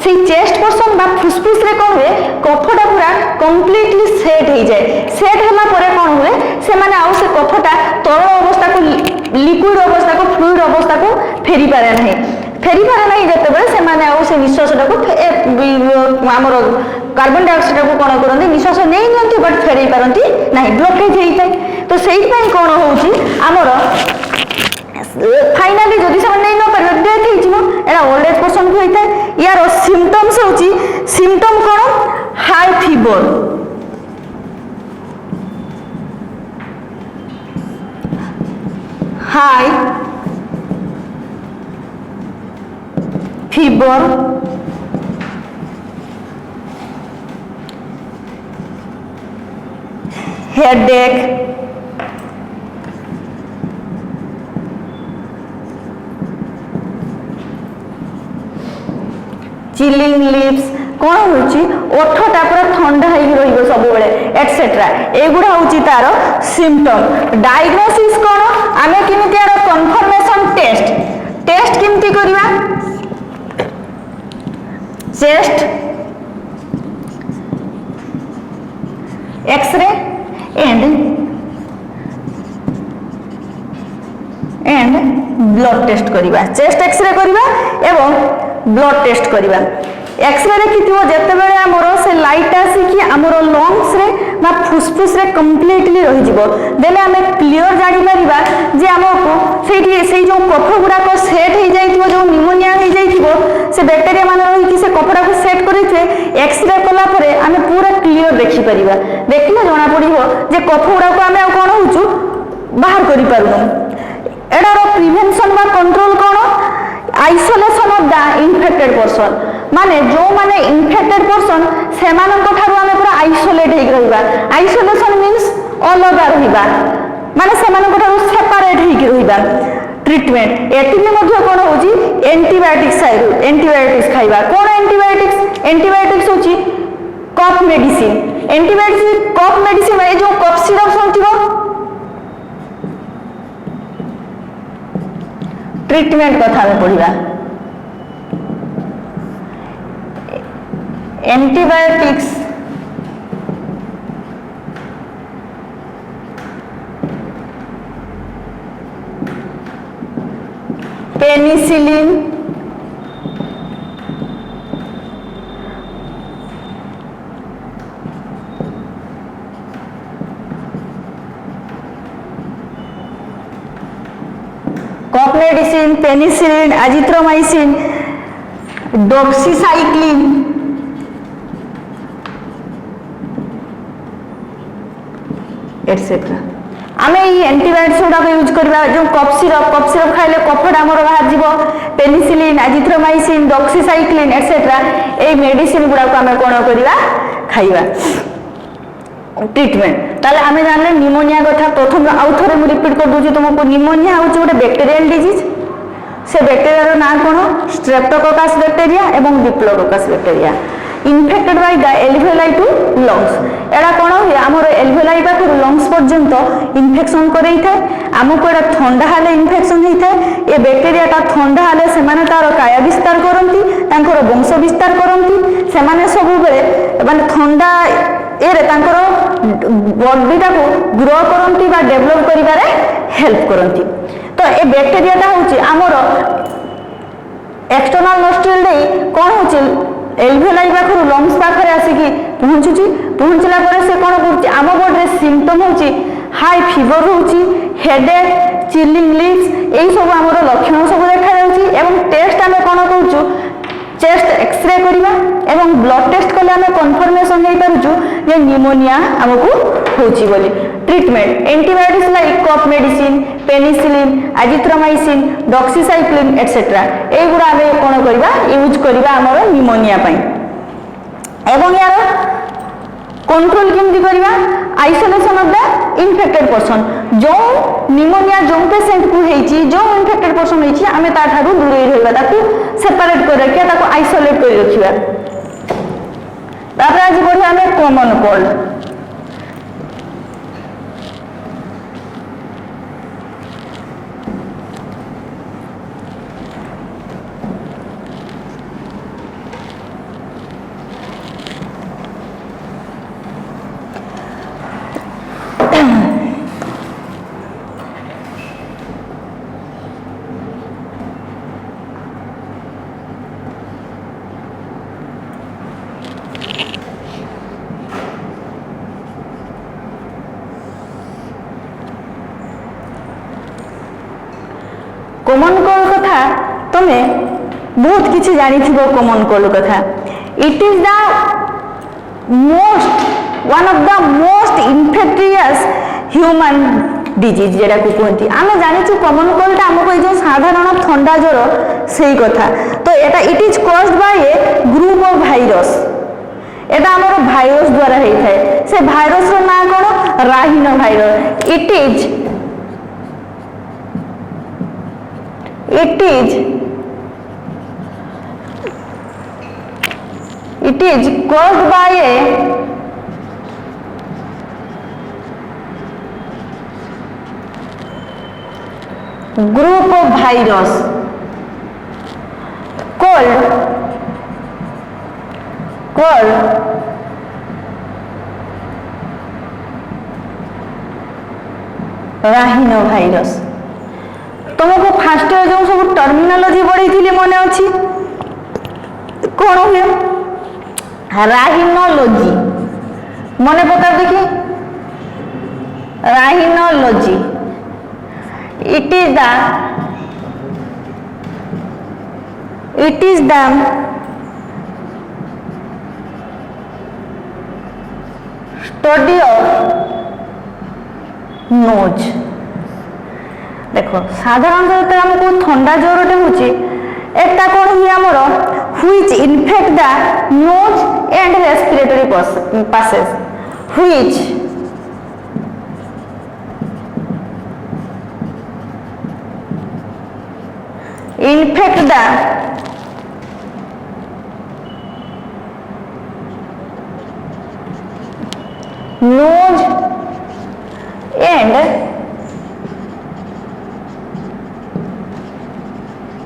से चेस्ट पर्सन बा फुसफुस रे कोन हुए कफटा पूरा कंप्लीटली सेट हो जाए सेट होला परे कोन हुए से माने आउ से कफटा तरल अवस्था को लिक्विड अवस्था को फ्लूइड अवस्था को फेरी पारे नहीं जते बेले से माने आउ से निश्वासटा को हमर कार्बन डाइऑक्साइड को कोन करंती निश्वास नहीं नियंती बट फेरई पारंती नहीं ब्लॉकेज हेइतै तो सेही पई कोन होउची हमर फाइनली जदि से नहीं न पारे डेथ हे जिवो एला ओल्ड एज पर्सन को होइता यार सिम्पटम्स होची सिम्पटम कोन high fever high fever headache chilling lips कौन होची ओठटा पूरा ठंडा होई रहिबो सब बेले एटसेट्रा एगुडा होची तार सिम्पटम डायग्नोसिस कोन आमे किमिति यार कंफर्मेशन टेस्ट किमिति करिवा chest X-ray and blood test करिवा चेस्ट एक्सरे करिवा एवं ब्लड टेस्ट करिवा एक्सरे देखिथिबो जते बेले हमर से लाइट आसी कि हमर लंग्स रे बा फुसफुस रे कंप्लीटली रहि जिवो देले हमें क्लियर जानि परिबा जे हमको सेठी जो कफ गुडा को सेट हो जाइथिबो जो निमोनिया हो जाइथिबो से बैक्टीरिया मान रही कि से कफडा को सेट करिथे एक्सरे कला परे हमें पूरा क्लियर देखि परिबा देखिले जणा पड़िबो जे कफ गुडा को हमें कोन होचु बाहर करि पारुनो एडारो प्रिवेंशन बा control cone isolation of the infected person माने जो माने इन्फेक्टेड पर्सन से मानन को ठारो हमें पूरा आइसोलेट हे रहिबा आइसोलेशन मींस अलग रहिबा माने से मानन को ठारो सेपरेट हे रहिबा ट्रीटमेंट एतिने मध्ये कोन होची एंटीबायोटिक्स खाइबा कोन एंटीबायोटिक्स होची cough medicine antibiotics cough medicine ए जो कफ सिरप सुनथिबो ट्रीटमेंट कथा में पढ़िबा antibiotics penicillin cough medicine penicillin azithromycin doxycycline etcetera आमे ई एंटीबायोटिक्स गुडा यूज करबा जो कफ सिरप खाइले कफडा हमर बाहर जीवो पेनिसिलिन एजिथ्रोमाइसिन डॉक्सीसाइक्लिन एटसेट्रा ए मेडिसिन गुडा को आमे कोन करबा खाइबा ट्रीटमेंट ताले आमे जानले निमोनिया कथा प्रथम आउ थरे मु रिपीट कर दोची तुमको निमोनिया होची गोटे बैक्टीरियल डिजीज से बैक्टीरिया रो नाम कोन स्ट्रेप्टोकोकस बैक्टीरिया एवं diplococcus bacteria infected by the alveoli to lungs एडा कोन होय हमर एल्वेओलाई पाखरु लंग्स पर्यंत इन्फेक्शन करई थाए हमको एडा ठंडा हाले इन्फेक्शन होई थाए ए बैक्टीरिया टा ठंडा हाले से माने तार काया विस्तार करंती तांकर वंश विस्तार करंती से माने सब बेले माने ठंडा एरे तांकर बॉडी टा को ग्रो करंती बा डेवलप करिबारे हेल्प करंती तो ए बैक्टीरिया टा होची हमर एक्सटर्नल नोस्ट्रिल दे कोन होची एल्वेओलाई पाखरु लंग्स पाखरे आसिकी पहुंचला परे से कोन करची आम बॉडी रे सिम्पटम होची हाई फीवर होची हेडेक चिलिंग लिप्स एई सब हमर लक्षण सब देखा जाउची एवं टेस्ट आमे कोन कहूचु चेस्ट एक्सरे करिबा एवं ब्लड टेस्ट कले आमे कन्फर्मेशन हे पारुचु जे निमोनिया हमकु होची बोली treatment antibiotics like cough medicine penicillin azithromycin doxycycline etcetera एगुड़ा आमे कोन करबा यूज करबा हमर निमोनिया पई एवं यार कंट्रोल केमती करबा isolation of the infected person जो निमोनिया जो पेशेंट को हेची जो इन्फेक्टेड पर्सन हेची आमे ता ठारू दूरे रहबा ताकू सेपरेट कर रखिया ताकू आइसोलेट कर रखिया तापर आज पढ़िया आमे कॉमन कोल्ड कॉमन कोल्ड कथा तमे बहुत किसी जानी थी कॉमन कोल्ड कथा it is the most one of the most infectious human disease जेटा को कहती आम जानी कॉमन कोल्ड आमको ये जो साधारण ठंडा ज्वर से कथा तो एटा it is caused bye A group of virus एटा हमर भाइरस द्वारा होता है से भाइरस रो ना कोन राहिनो virus it is caused by a group of virus called rhinovirus तुमको फास्ट जो सब टर्मिनोलॉजी पढ़ी थी मन अच्छी कौन हुए राहिनोलॉजी मन पका देखिए राहिनोलॉजी it is the study of nose देखो साधारणतः जो हमको ठंडा ज्वरटे होची एकटा कोन हुई हमर which infect the nose and respiratory passage which infect the nose and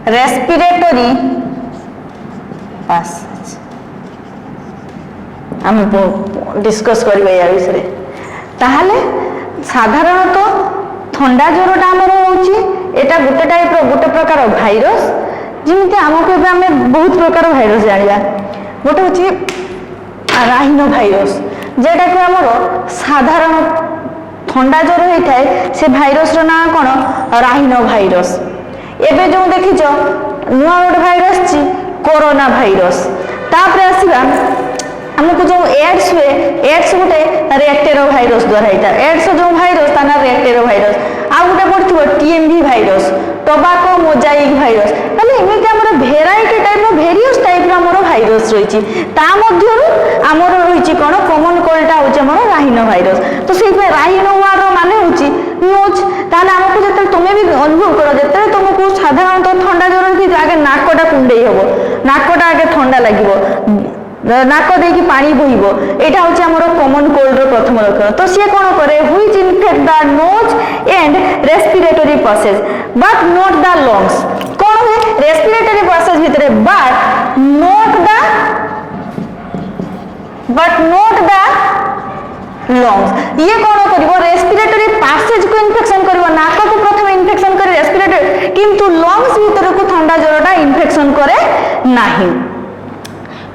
respiratory passage हम डिस्कस करबा या विषय ताहले साधारणतः ठंडा ज्वरटा हमर होची एटा गोटे टाइप रो गोटे प्रकार भाइरस जिमिते हमको एबे हमें बहुत प्रकार भाइरस जानिबा गोटे होची राहिनो भाइरस जेटा को हमर साधारण ठंडा ज्वर होता है से भाइरस रो ना कोन राहिनो भाइरस एबे जो देखिछ नुआ गोटे भाइरस ची कोरोना भाइरस तापर आसीबा हमको जो एड्स हुए एड्स गोटे रेक्टेरो भाइरस द्वारा होता एड्स जो भाइरस ताना रेक्टेरो भाइरस आ गोटे पड़थिबो TMV virus tobacco mosaic virus ताले एमिति हमर भेराइटी टाइप रो वेरियस टाइप रो हमर भाइरस रहिछि ता मध्यरु हमर रहिछि कोन कॉमन कोल्डटा होछि हमर राहिनो भाइरस तो सेइ पे राहिनो वार माने होछि नोज ताले हमको जते तुमे भी अनुभव करो जते तुमको साधारणतः ठंडा ज्वर कि आगे नाकटा कुंडेई हबो नाकटा आगे ठंडा लागिबो नाक देकी पानी बोहिबो एटा होछि हमर कॉमन कोल्ड रो प्रथम लक्षण तो से कोन करे which infect the nose and respiratory passage but not the lungs कोन है रेस्पिरेटरी पासेज भितरे बट नॉट द लंग्स ये कोन करिवो रेस्पिरेटरी पासेज को इन्फेक्शन करिवो नाक को प्रथम इन्फेक्शन करे रेस्पिरेटरी किंतु लंग्स भीतर को ठंडा ज्वरटा इन्फेक्शन करे नाही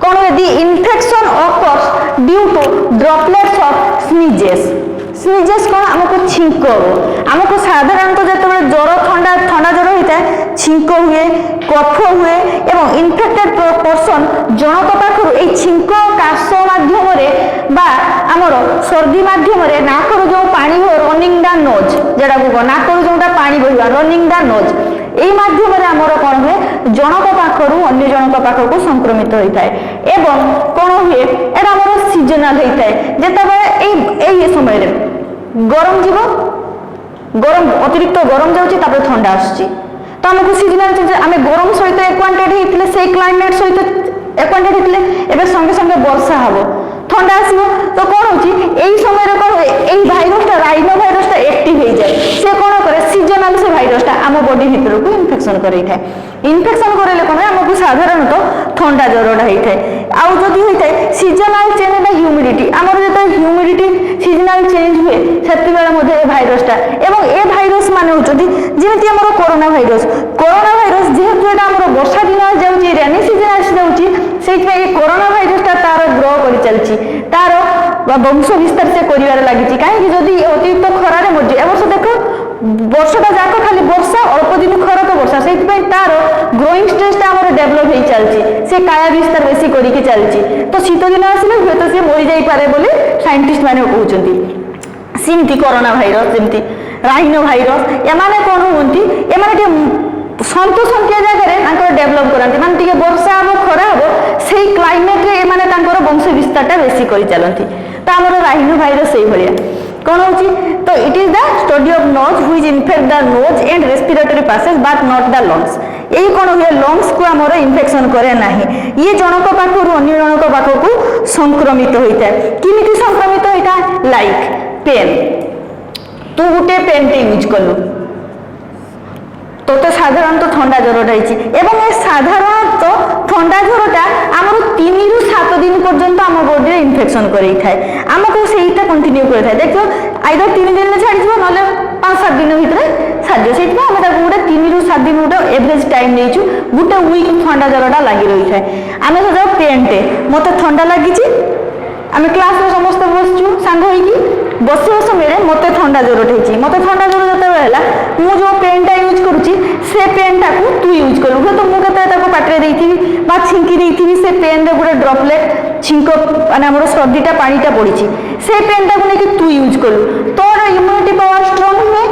कौन है the infection occurs due to droplets of sneezes कौन हमको छिंक हमको साधारणतः जो ज्वर ठंडा ज्वर होता है छिंक हुए कफ हुए एवं इन्फेक्टेड पर्सन जनक पाखर ए छिंक काश माध्यम बा आमर सर्दी माध्यम नाकर जो पानी যেটা নাকରୁ ଯୋଉଟା ପାଣି ବହିବା ରନିଂ ଦ ନୋଜ୍ এই মাধ্যমে আমার কোণ হুয়ে জনক পাখর অন্য জনক পাখক সংক্রমিত হয়ে থাকে এবং কোণ হুয়ে এটা আমার সিজনাল হয়ে থাকে যেতবে এই সময় গরম যাব গরম অতিরিক্ত গরম যাচ্ছে তারপরে ঠান্ডা আসছে তো আমাকে সিজনাল চেঞ্জ আমি গরম সহিত একোয়ান্টেড হয়েছিল সেই ক্লাইমেট সহিত একোয়ান্টেড হয়েছিল এবে সঙ্গে সঙ্গে বর্ষা হব ঠান্ডা আসব তো কোণ হচ্ছে এই সময় কোণ হয় এই ভাইরসটা রাইনো ভাইরসটা অ্যাক্টিভ হয়ে যায় সে কোণ করে সিজনাল সে ভাইরসটা আম বডি ভিতরক ইনফেকশন করাই থাকে ইনফেকশন করাইলে কোণ হয় আমাকে সাধারণত ঠান্ডা জ্বরটা হয়ে থাকে আউ যদি হয়ে থাকে সিজনাল চেঞ্জ বা হ্যুমিডিটি আমার যেত হ্যুমিডিটি সিজনাল চেঞ্জ হুয়ে সেতবেলে মধ্যে এ ভাইরসটা এবং এ ভাইরস মানে হচ্ছে যেমনি আমার করোনা ভাইরস যেহেতু এটা আমার বর্ষা দিন যাচ্ছে রেনি সিজন আসি যাচ্ছে সেইপাই এই করোনা ভাইরসটা তার গ্রহ করে চালছি তার বংশ বিস্তার সে করিবার লাগিছি কাহিঁকি যদি অতিরিক্ত খরারে মরছে এবর্ষ দেখো বর্ষটা যাক খালি বর্ষা অল্প দিন খরা তো বর্ষা সেইপাই তার গ্রোইং স্টেজটা আমার ডেভেলপ হয়ে চালছি সে কায়া বিস্তার বেশি করিকি চালছি তো শীত দিন আসলে হুয়েত সে মরি যাইপারে বলে সাইন্টিস্ট মানে কହୁଛନ୍ତି সেমতি করোনা ভাইরস যেমতি রাইনো ভাইরস এমানে কোণ হুঁতি এমানে সন্তোষন্তিয়া জায়গায় তাঁর ডেভেলপ করতে মানে টিকে বর্ষা হব খরা হব সেই ক্লাইমেটে এমানে তাঁর বংশ বিস্তারটা বেশি করে চালতি তো আমার রাইনো ভাইরস সেইভাবে কোণ হচ্ছে তো it is the study of nose which infect the nose and respiratory passage but not the lungs এই কোণ হুয়ে লংস কু আমার ইনফেকশন করে না ইয়ে জনক পাখর অন্য জনক পাখক সংক্রমিত হয়ে থাকে কিমিতি সংক্রমিত হয়ে থাকে লাইক পেন তু গোটে পেনটে ইউজ কলু তোতে সাধারণত ঠান্ডা জ্বরটা হয়েছে এবং এই সাধারণত ঠান্ডা জ্বরটা আমার 3 রু 7 দিন পর্যন্ত আমার বডিরে ইনফেকশন করে থাকে আমাকে সেইটা কন্টিনিউ করে থাকে দেখো আইদর 3 দিনে ছাড়িଯିବ নহলে 5-7 দিন ভিতরে ছাড়িଯିବ সেইটা আমি তাকে গোটে 3 রু 7 দিন গোটে এভারেজ টাইম নেইছু গোটে উইক ঠান্ডা জ্বরটা লাগি রই থাকে আমি সদা পেনটে মতে ঠান্ডা লাগিছি আমি ক্লাসে সমস্ত বসছু সাঙ্গ হইকি বসিবা সময় মতো ঠান্ডা জ্বরটা হয়েছি মতো ঠান্ডা জ্বর যেতবে হল মু যে পেনটা ইউজ করছি সে পেনটা তু ইউজ কলু হয়তো মু কেতে তাকে পাটরে দেইথিবি বা ছিঙ্কি দেইথিবি সে পেনরে গোটে ড্রপলেট ছিঙ্ক মানে আমার সর্দিটা পানিটা পড়িছি সে পেনটাকে নেই তু ইউজ কলু তোর ইম্ୟୁନିଟି পাওয়ার স্ট্রং হুয়ে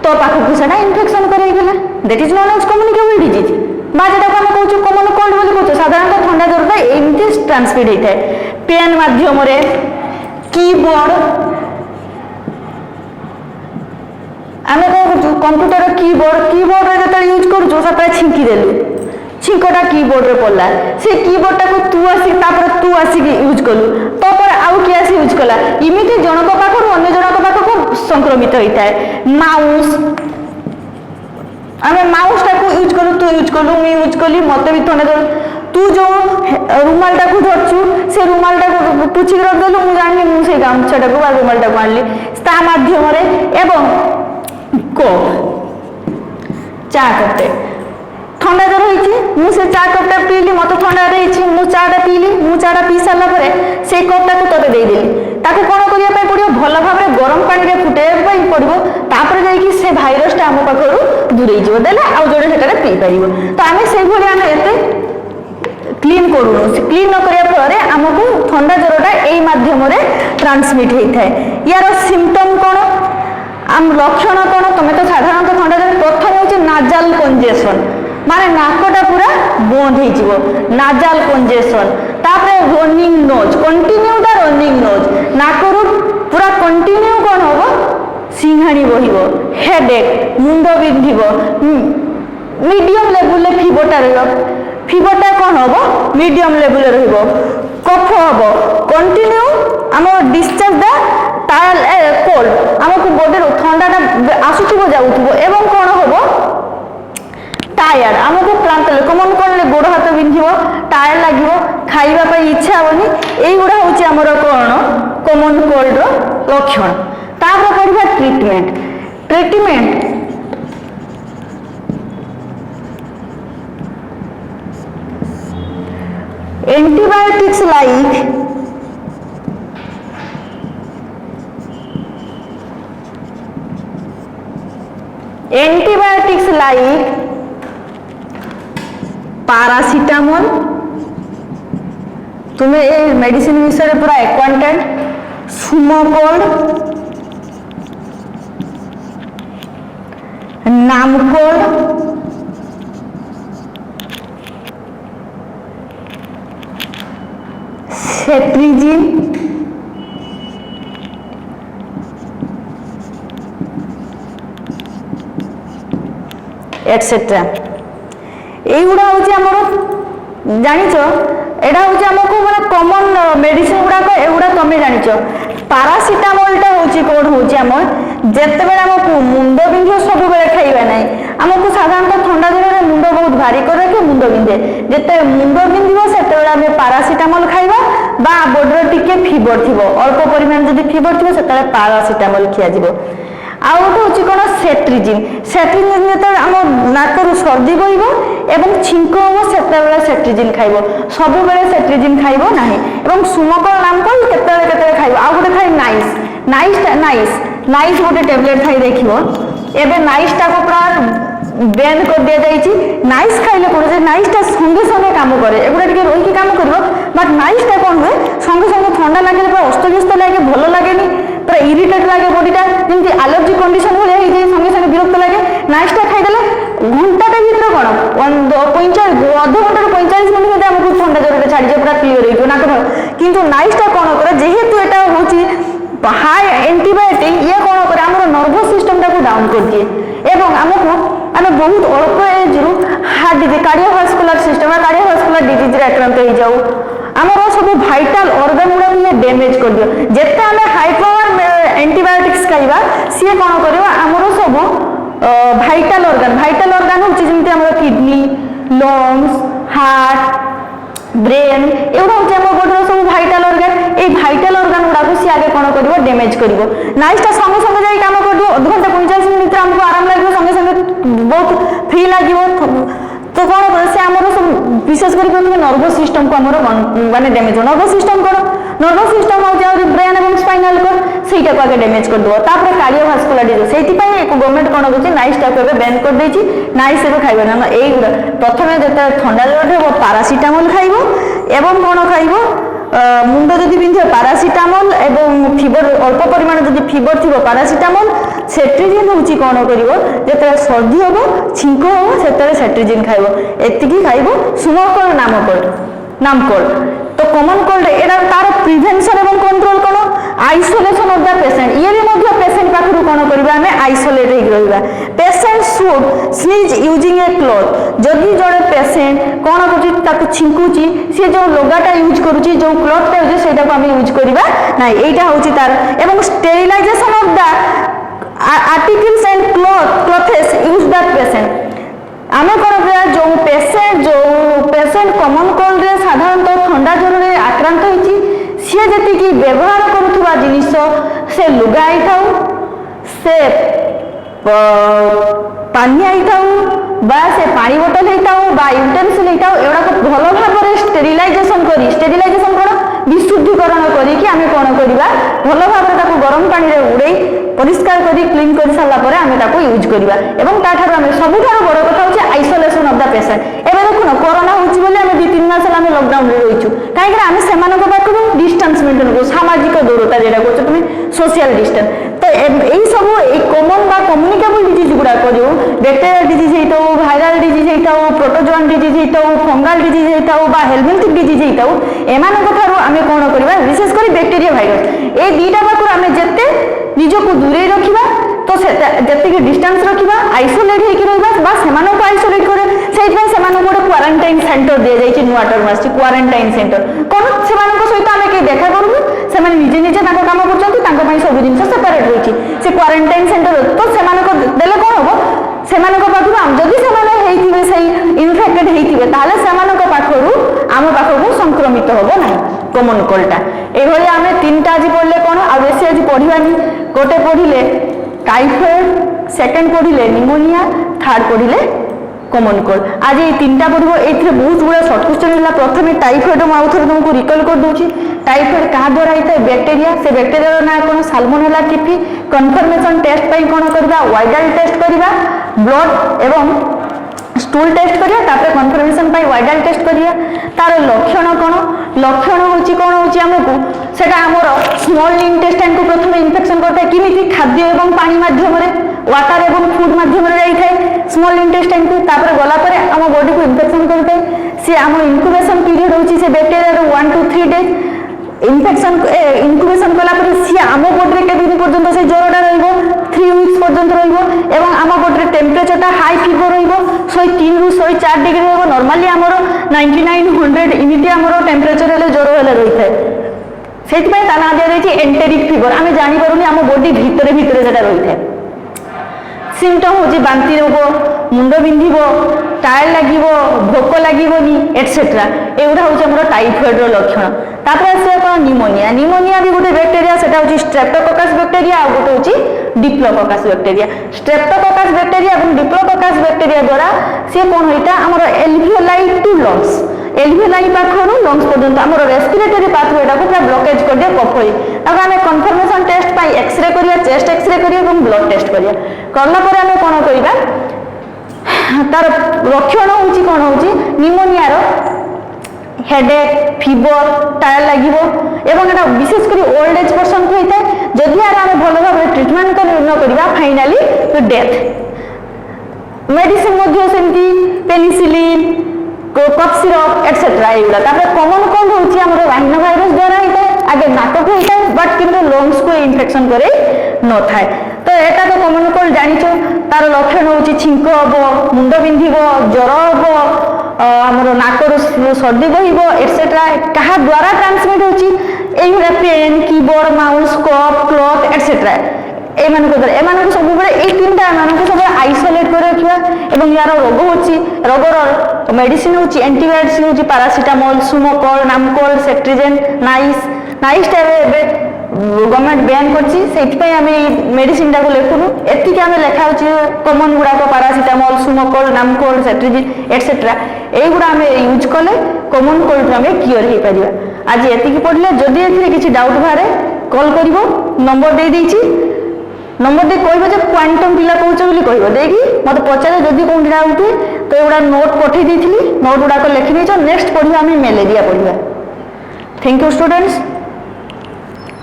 তো পাখকু সেটা ইনফেকশন করাইগলা that is non as communicable disease বা যেটাকে আমি কৌছু কমন কোল্ড বলে কৌছু সাধারণত ঠান্ডা জ্বরটা এমতি ট্রান্সমিট হয়ে থাকে পেন মাধ্যমে কিবোর্ড আমি কম করছু কম্পুটর কিবোর্ডরে যেতে ইউজ করছু সেটা ছিঙ্কি দেলু ছিঙ্কটা কিবোর্ডরে পড়লা সে কিবোর্ডটাকে তু আসি তারপরে তু আসিকি ইউজ কলু তারপরে আউ কি আসি ইউজ কলা ইমিতি জনক পাখর অন্য জনক পাখক সংক্রমিত হয়ে থাকে মাউস আমি মাউসটাকে ইউজ কলু তু ইউজ কলু মু ইউজ কলি মতো বি ঠান্ডা জ্বর তু যে রুমালটাকে ধরছু সে রুমালটাকে পুছিকি রখিদেলু মু জানি মু সেই গামছাটাকে বা রুমালটাকে আনলি তা মাধ্যমে এবং কফ চা কপটে ঠান্ডা জ্বর হয়েছি মু সে চা কপটা পিলি মতো ঠান্ডা রয়েছে মু চাটা পিলি মু চাটা পি সারা পরে সেই কপটাকে তোতে ଦେଇଦେଲି তাকে কোণ করিয়া পাই পড়িব ভাল ভাবে গরম পানিরে ফুটাইবা পাই পড়িব তারপরে যাইকি সে ভাইরসটা আম পাখরু দূরেই যাব দেলে আউ জোড়ে সেটারে পিই পারিব তো আমি সেইভাবে আমি এতে ক্লিন করুন ক্লিন ন করিয়া ফলে আমকু ঠান্ডা জ্বরটা এই মাধ্যমে ট্রান্সমিট হয়ে থাকে ইয়ার সিম্পটম কোণ লক্ষণ কোণ তুমি তো সাধারণত ঠান্ডা জ্বর প্রথমে হচ্ছে নাজাল কনজেশন মানে নাকটা পুরা বন্ধ হয়ে যাব নাজাল কনজেশন তারপরে রনিং নোজ কন্টিনিউটা রনিং নোজ নাকরু পুরা কন্টিনিউ কোণ হব সিংহানি বহিব হেডেক মুন্ড বিন্ধিব মিডিয়াম লেভেলে ফিভরটা রহিব ফিভরটা কোণ হব মিডিয়াম লেভেলে রহিব কফ হব কন্টিনিউ আমার ডিসচার্জ দা টায়াল কোল্ড আমাকে বডির ঠান্ডাটা আসুথিব যাউথিব এবং কোণ হব টায়ার্ড আমাকে ক্লান্ত কমন করলে গোড় হাত বিন্ধিব টায়ার্ড লাগিব খাইবা পাই ইচ্ছা হবনি এইগুড়া হচ্ছে আমার কোণ কমন কোল্ডর লক্ষণ তারপরে পড়িবা ট্রিটমেন্ট antibiotics like paracetamol तुम्हें ये मेडिसिन विषय पूरा एक्वांटेड सुमोकोल्ड नामकोल, सेट्रिजिन, एटसेट्रा। এইগুলা হচ্ছে আমার জানিছ এটা হচ্ছে আমাকে মানে কমন মেডিসিন গুড়াক এগুলা তুমি জানিছ। পারাসিটামলটা হচ্ছে কোড হচ্ছে আমার যেতবে আমাকে মুন্ড বিন্ধু সবুলে খাইবে না। আমাকে সাধারণত থন্ডা জ্বরে মুন্ড বহুত ভারি করে রাখে মুন্ড বিন্ধে যেতে মুন্ড বিন্ধিব সেতবে আমি পারাসিটামল খাইবা বা বডির টিকে ফিবর থিব অল্প পরিমাণ যদি ফিবর থিব সেতবে পারাসিটামল খিয়াଯିব। ଆଉ ଗୋଟେ ହେଉଛି କ'ଣ ସେଟ୍ରିଜିନ୍। ସେଟ୍ରିଜିନ୍ ଯେତେବେଳେ ଆମ ନାକରୁ ସର୍ଦ୍ଦି ବହିବ ଏବଂ ଛିଙ୍କ ହେବ ସେତେବେଳେ ସେଟ୍ରିଜିନ୍ ଖାଇବ, ସବୁବେଳେ ସେଟ୍ରିଜିନ୍ ଖାଇବ ନାହିଁ। ଏବଂ ସୁମକଳ ନାମକଳ କେତେବେଳେ କେତେବେଳେ ଖାଇବ। ଆଉ ଗୋଟେ ଥାଏ ନାଇସ୍। ନାଇସ୍ ଗୋଟେ ଟ୍ୟାବଲେଟ୍ ଥାଇ ଦେଖିବ। ଏବେ ନାଇସ୍ଟାକୁ ପୁରା ବ୍ୟାନ୍ କରିଦିଆଯାଇଛି। ନାଇସ୍ ଖାଇଲେ କ'ଣ ଯେ ନାଇସ୍ଟା ସଙ୍ଗେ ସଙ୍ଗେ କାମ କରେ, ଏଗୁଡ଼ା ଟିକେ ରହିକି କାମ କରିବ। ବଟ୍ ନାଇସ୍ଟା କ'ଣ ହୁଏ ସଙ୍ଗେ ସଙ୍ଗେ ଥଣ୍ଡା ଲାଗିଲେ ପୁରା ଅସ୍ତବ୍ୟସ୍ତ ଲାଗେ, ଭଲ ଲାଗେନି, ପୁରା ଇରିଟେଟ୍ ଲାଗେ ବଡ଼ିଟା, ଯେମିତି ଆଲର୍ଜି କଣ୍ଡିସନ୍ ଭଳିଆ ହେଇଯାଏ, ସଙ୍ଗେ ସଙ୍ଗେ ବିରକ୍ତ ଲାଗେ। ନାଇସ୍ଟା ଖାଇଦେଲେ ଘଣ୍ଟାଟେ ଭିତରେ କ'ଣ ଅଧଘଣ୍ଟାରୁ 45 ମିନିଟ୍ ଭିତରେ ଆମକୁ ଥଣ୍ଡା ଜ୍ୱରଟା ଛାଡ଼ିଯିବ, ପୁରା କ୍ଲିୟର ହେଇଯିବ ନାକ। କିନ୍ତୁ ନାଇସ୍ଟା କ'ଣ କରେ ଯେହେତୁ ଏଟା ହେଉଛି ହାଇ ଆଣ୍ଟିବାୟୋଟିକ୍, ଇଏ କ'ଣ କରେ ଆମର ନର୍ଭସ୍ ସିଷ୍ଟମଟାକୁ ଡାଉନ୍ କରିଦିଏ ଏବଂ ଆମକୁ ଆମେ ବହୁତ ଅଳ୍ପ ଏଜ୍ରୁ ହାର୍ଟ ଡିଜିଜ୍, କାର୍ଡ଼ିଓଭାସ୍କୁଲାର ସିଷ୍ଟମ ବା କାର୍ଡ଼ିଓଭାସ୍କୁଲାର ଡିଜିଜ୍ରେ ଆକ୍ରାନ୍ତ ହେଇଯାଉ। ଆମର ସବୁ ଭାଇଟାଲ ଅର୍ଗାନ ଗୁଡ଼ାକୁ ଇଏ ଡ୍ୟାମେଜ୍ କରିଦିଅ। ଯେତେ ଆମେ ହାଇ ପାୱାର ଆଣ୍ଟିବାୟୋଟିକ୍ସ ଖାଇବା ସିଏ କ'ଣ କରିବ ଆମର ସବୁ ଭାଇଟାଲ ଅର୍ଗାନ ହେଉଛି ଯେମିତି ଆମର କିଡନୀ, ଲଙ୍ଗସ୍, ହାର୍ଟ, ବ୍ରେନ୍, ଏଗୁଡ଼ା ହେଉଛି ଆମ ବଡ଼ିର ସବୁ ଭାଇଟାଲ ଅର୍ଗାନ। এই ভাইটাল অর্গান গুড়াক সি আগে কোণ করব ড্যামেজ করব। নাইসটা সঙ্গে সঙ্গে যাই কাম করব, অধঘন্টা 45 মিনিট আমাকে আরাম লাগবে, সঙ্গে সঙ্গে বহুত ফ্রি লাগিব। তো কোণ করে সে আমার সব বিশেষ করে প্রথমে নর্ভস সিস্টম কু আমার মানে ড্যামেজ হবে। নর্ভস সিস্টম কোণ নর্ভস সিস্টম হচ্ছে আমাদের ব্রেন এবং স্পাইনাল কর্ড, সেইটাকে আগে ড্যামেজ করে দেব। তারপরে কার্ডিওভাস্কুলার ডিজিজ, সেইপাই গভর্নমেন্ট কোণ করছে নাইসটাকে এবে ব্যান করে দিয়েছি। নাইস এবে খাইবে না। এইগুলা প্রথমে যেতে ঠান্ডা জ্বর হব পারাসিটামল খাইব এবং কোণ খাইব মুন্ড যদি বিন্ধে পারাসিটামল এবং ফিবর অল্প পরিমাণে যদি ফিবর থিব পারাসিটামল। সেট্রিজিন হচ্ছে কোণ করব যেতে সর্দি হব ছিঙ্ক হব সেতবে সেট্রিজিন খাইব, এতিকি খাইব। সুমকল নামকল তো কমন কোল্ড এটা তার প্রিভেনশন এবং কন্ট্রোল কোণ আইসোলেশন অফ দ্য পেসেন্ট। ইয়ে বি মধ্যে পেসেন্ট পাখু কোণ করা আমি আইসোলেট হয়ে রহবা। Patient should sneeze using a cloth. যদি জনে পেসেন্ট কোণ করছি তাকে ছিঙ্কুচি সে যে লগাটা ইউজ করুচি যে ক্লথটা ইউজ সেটা আমি ইউজ করা না, এইটা হচ্ছে তার। এবং sterilisation of the articles and clothes use that patient. আমি কোণ করা যে পেসেন্ট কমন কোল্ডে সাধারণতঃ ঠান্ডা জ্বরে আক্রান্ত হয়েছি সি যেতিকি ব্যবহার করুথিবা জিনিস সে লুগা আইথাও, সে পানি আইথাও বা সে পানি বোতল হইতাও বা ইউটেন্সিল হইতাও, এগুড়াক ভালো ভাবে স্টেরিলাইজেসন করি, স্টেরিলাইজেসন কোণ বিশুদ্ধিকরণ করিকি আমি কোণ করিবা ভালো ভাবে তাকে গরম পানিরে উড়াই পরিষ্কার করি ক্লিন করে সারা পরে আমি তাকে ইউজ করিবা। এবং তাঠার আমি সবুঠার বড় কথা হচ্ছে আইসোলেশন অফ দ্য পেসেন্ট। এবে দেখুন করোনা হচ্ছে বলে আমি 2-3 মাস হল আমি লকডাউনে রয়েছু, কাইকি আমি সেমানক পাখু ডিস্টান্স মেন্টেন করু, সামাজিক দূরতা যেটা করছো তুমি সোশিয়াল ডিস্টান্স। তো এই সব এই কমন বা কম্যুনিকেবল ডিজিজ গুড়াক যে ব্যাকটেরিয়াল ডিজিজ হইতাও, ভাইরাল ডিজিজ হইতাও, প্রোটোজোয়ান ডিজিজ হইতাও, ফঙ্গাল ডিজিজ হইতাও বা হেলমিন্থিক ডিজিজ হইতাও, এমানক ঠারু আমি কোণ করিবা বিশেষ করে ব্যাকটেরিয়া ভাইরস এই দুইটা পাখু আমি যেতে নিজকে দূরে রাখিবা তো যেতিকি ডিস্টান্স রাখিবা, আইসোলেট হইকি রহিবা বা সেমানক আইসোলেট করে সেইপাই সেমানক গোটে কোয়ারেন্টাইন সেন্টর দিয়া যাইছি, নূয়া টর্ম আসছে কোয়ারেন্টাইন সেন্টর। কোন সেমানক সহিত আমি কেই দেখা করবু, সেমানে নিজে নিজে তাঙ্ক কাম করছন্তি, তাঙ্ক পাই সবু জিনিস সেপারেট রয়েছে সে কোয়ারেন্টাইন সেন্টর। তো সেমানক দেলে কোণ হব সেমানক পাখু যদি সেমানে হইতিবে সেই ইনফেক্টেড হইতিবে তাহলে সেমানক পাখরু আম পাখকু সংক্রমিত হব না কমন কোল্ডটা। এইভাবে আমি 3টা আজি পড়লে কোণ আর বেশি আজি পড়িবানি। গোটে পড়িলে টাইফয়েড, সেকেন্ড পড়িলে নিমোনিয়া, থার্ড পড়িলে কমন কোল্ড। আজ এই 3টা পড়ব। এইথে বহুত গুড়া শর্ট কোশ্চেন হল। প্রথমে টাইফয়েড মু আউ থরে তোমাকে রিকল করে দউছি। টাইফয়েড কাহা দ্বারা হইতায় ব্যাকটেরিয়া, সে ব্যাকটেরিয়ার না কোণ সালমোনেলা টিপি। কনফর্মেশন টেস্ট পাই কোণ করিবা ওয়াইডাল টেস্ট করিবা, ব্লড এবং স্টুল টেস্ট করিয়া, তারপরে কনফর্মেশন পাই ওয়াইডাল টেস্ট করিয়া। তার লক্ষণ কোণ, লক্ষণ হচ্ছে কোণ হচ্ছে আমাকে সেটা আমার স্মল ইন্টেস্টাইন কু প্রথমে ইনফেকশন করতে কিমিতি খাদ্য এবং পানি মাধ্যমে ওয়াটার এবং ফুড মাধ্যমে যাইଥାଏ স্মল ইন্টেস্টাইন কু তারপরে গলা পরে আম বডি কু ইনফেকশন করতে সে আম ইনকুবেশন পিরিয়ড হচ্ছে সে ব্যাকটেরিয়ার 1 to 3 ডেজ ইনকুবেশন কলা পরে সি আম বডিরে কেদিন পর্যন্ত সেই জ্বরটা রইব 3 উইকস পর্যন্ত রইব এবং আম বডিরে টেম্পারেচরটা হাই ফিভর রইব 103 রু 104 ডিগ্রি রইব নরমালি আমার 99 100 ইমিডিয়েট আমার টেম্পারেচর হলে জ্বর হলে রইଥାଏ সেইপাই তা না দিয়া যাইছি এন্টেরিক ফিভর আমি জানি পারুনি আম বডি ভিতরে ভিতরে যেটা রইଥାଏ সিমটম হচ্ছে বান্তি রোগ মুন্ড বিন্ধিব টায়ার লাগিব ভোক লাগিবনি এটসেট্রা এগুলা হচ্ছে আমার টাইফয়েডর লক্ষণ তারপরে আসছে আপনার নিমোনিয়া নিমোনিয়া বি গোটে ব্যাকটেরিয়া সেটা হচ্ছে স্ট্রেপ্টোককাস ব্যাকটেরিয়া আর গোটে হচ্ছে ডিপ্লোককাস ব্যাকটেরিয়া স্ট্রেপ্টোককাস ব্যাকটেরিয়া এবং ডিপ্লোককাস ব্যাকটেরিয়া দ্বারা সে কোন হইতা আমার এলভিওলাই টু লংস এলভিওলাই পাখরু লংস পর্যন্ত আমার রেসপিরেটরি পাথওয়েটাকে পুরা ব্লকেজ করে দিয়ে কফ হই তাকে আমি কনফর্মেশন টেস্ট পাই এক্সরে করিয়া চেস্ট এক্সরে করিয়া এবং ব্লড টেস্ট করিয়া করলা পরে আমি কোন করিবা তার লক্ষণ হচ্ছে কোন হচ্ছে নিমোনিয়ার হেডেক ফিভর টায়ার লাগিব এবং এটা বিশেষ করে ওল্ড এজ পর্সন হয়ে থাকে যদি আর আমি ভালো ভাবে ট্রিটমেন্ট করিবা ফাইনালি ডেথ মেডিসিন মধ্যে সেমতি পেনিসিলিন কফ সিরপ এটসেট্রা এগুলা তারপরে কমন কোল্ড হচ্ছে আমাদের রাইনো ভাইরস দ্বারা হইଥାଏ আগে নাটক হইଥାଏ বাট কিন্তু লংস কু ইনফেকশন করে নথায় তো এটা তো কমন কোল্ড জানিছ তার লক্ষণ হচ্ছে ছিঙ্ক হব মুন্ড বিন্ধিব জ্বর হব আমার নাকর সর্দি বহিব এটসেট্রা কাহা দ্বারা ট্রান্সমিট হচ্ছে এইগুলা পেন কিবোর্ড মাউস কফ ক্লথ এটসেট্রা এমানক দ্বারা এমানক সবুবেলে এই তিনটা এমানক সবুবেলে আইসোলেট করে রাখিবা এবং ইয়ার রোগ হচ্ছে রোগর মেডিসিন হচ্ছে অ্যান্টিবায়োটিক্স হচ্ছে প্যারাসিটামল সুমোকল নামকল সেট্রিজেন নাইসটা ଏବେ গভর্নমেন্ট ব্যান করছি সেইপাই আমি মেডিসিনটা লেখুনু এতিকি আমি লেখা হচ্ছে কমন গুড়াক প্যারাসিটামল সুমোকল নামকল সেট্রিজিন এটসেট্রা এইগুড়া আমি ইউজ কলে কমন কোল্ড আমি কিওর হয়ে পারিবা আজ এতিকি পড়লে যদি এথিরে কিছু ডাউট বাহারে কল করিব নম্বর দিয়ে দিয়েছি নম্বর দিয়ে কইব যে কোয়ান্টম পিলা কହୁଛ ବୋଲି কইব দেখি মতে পচারে যদি কোন ডাউট তো এগুড়া নোট পঠাই দিয়েছিলি নোট গুড়াক লেখি দিয়েছ নেক্সট পড়িবা আমি ম্যালেরিয়া পড়িবা থ্যাংক ইউ স্টুডেন্টস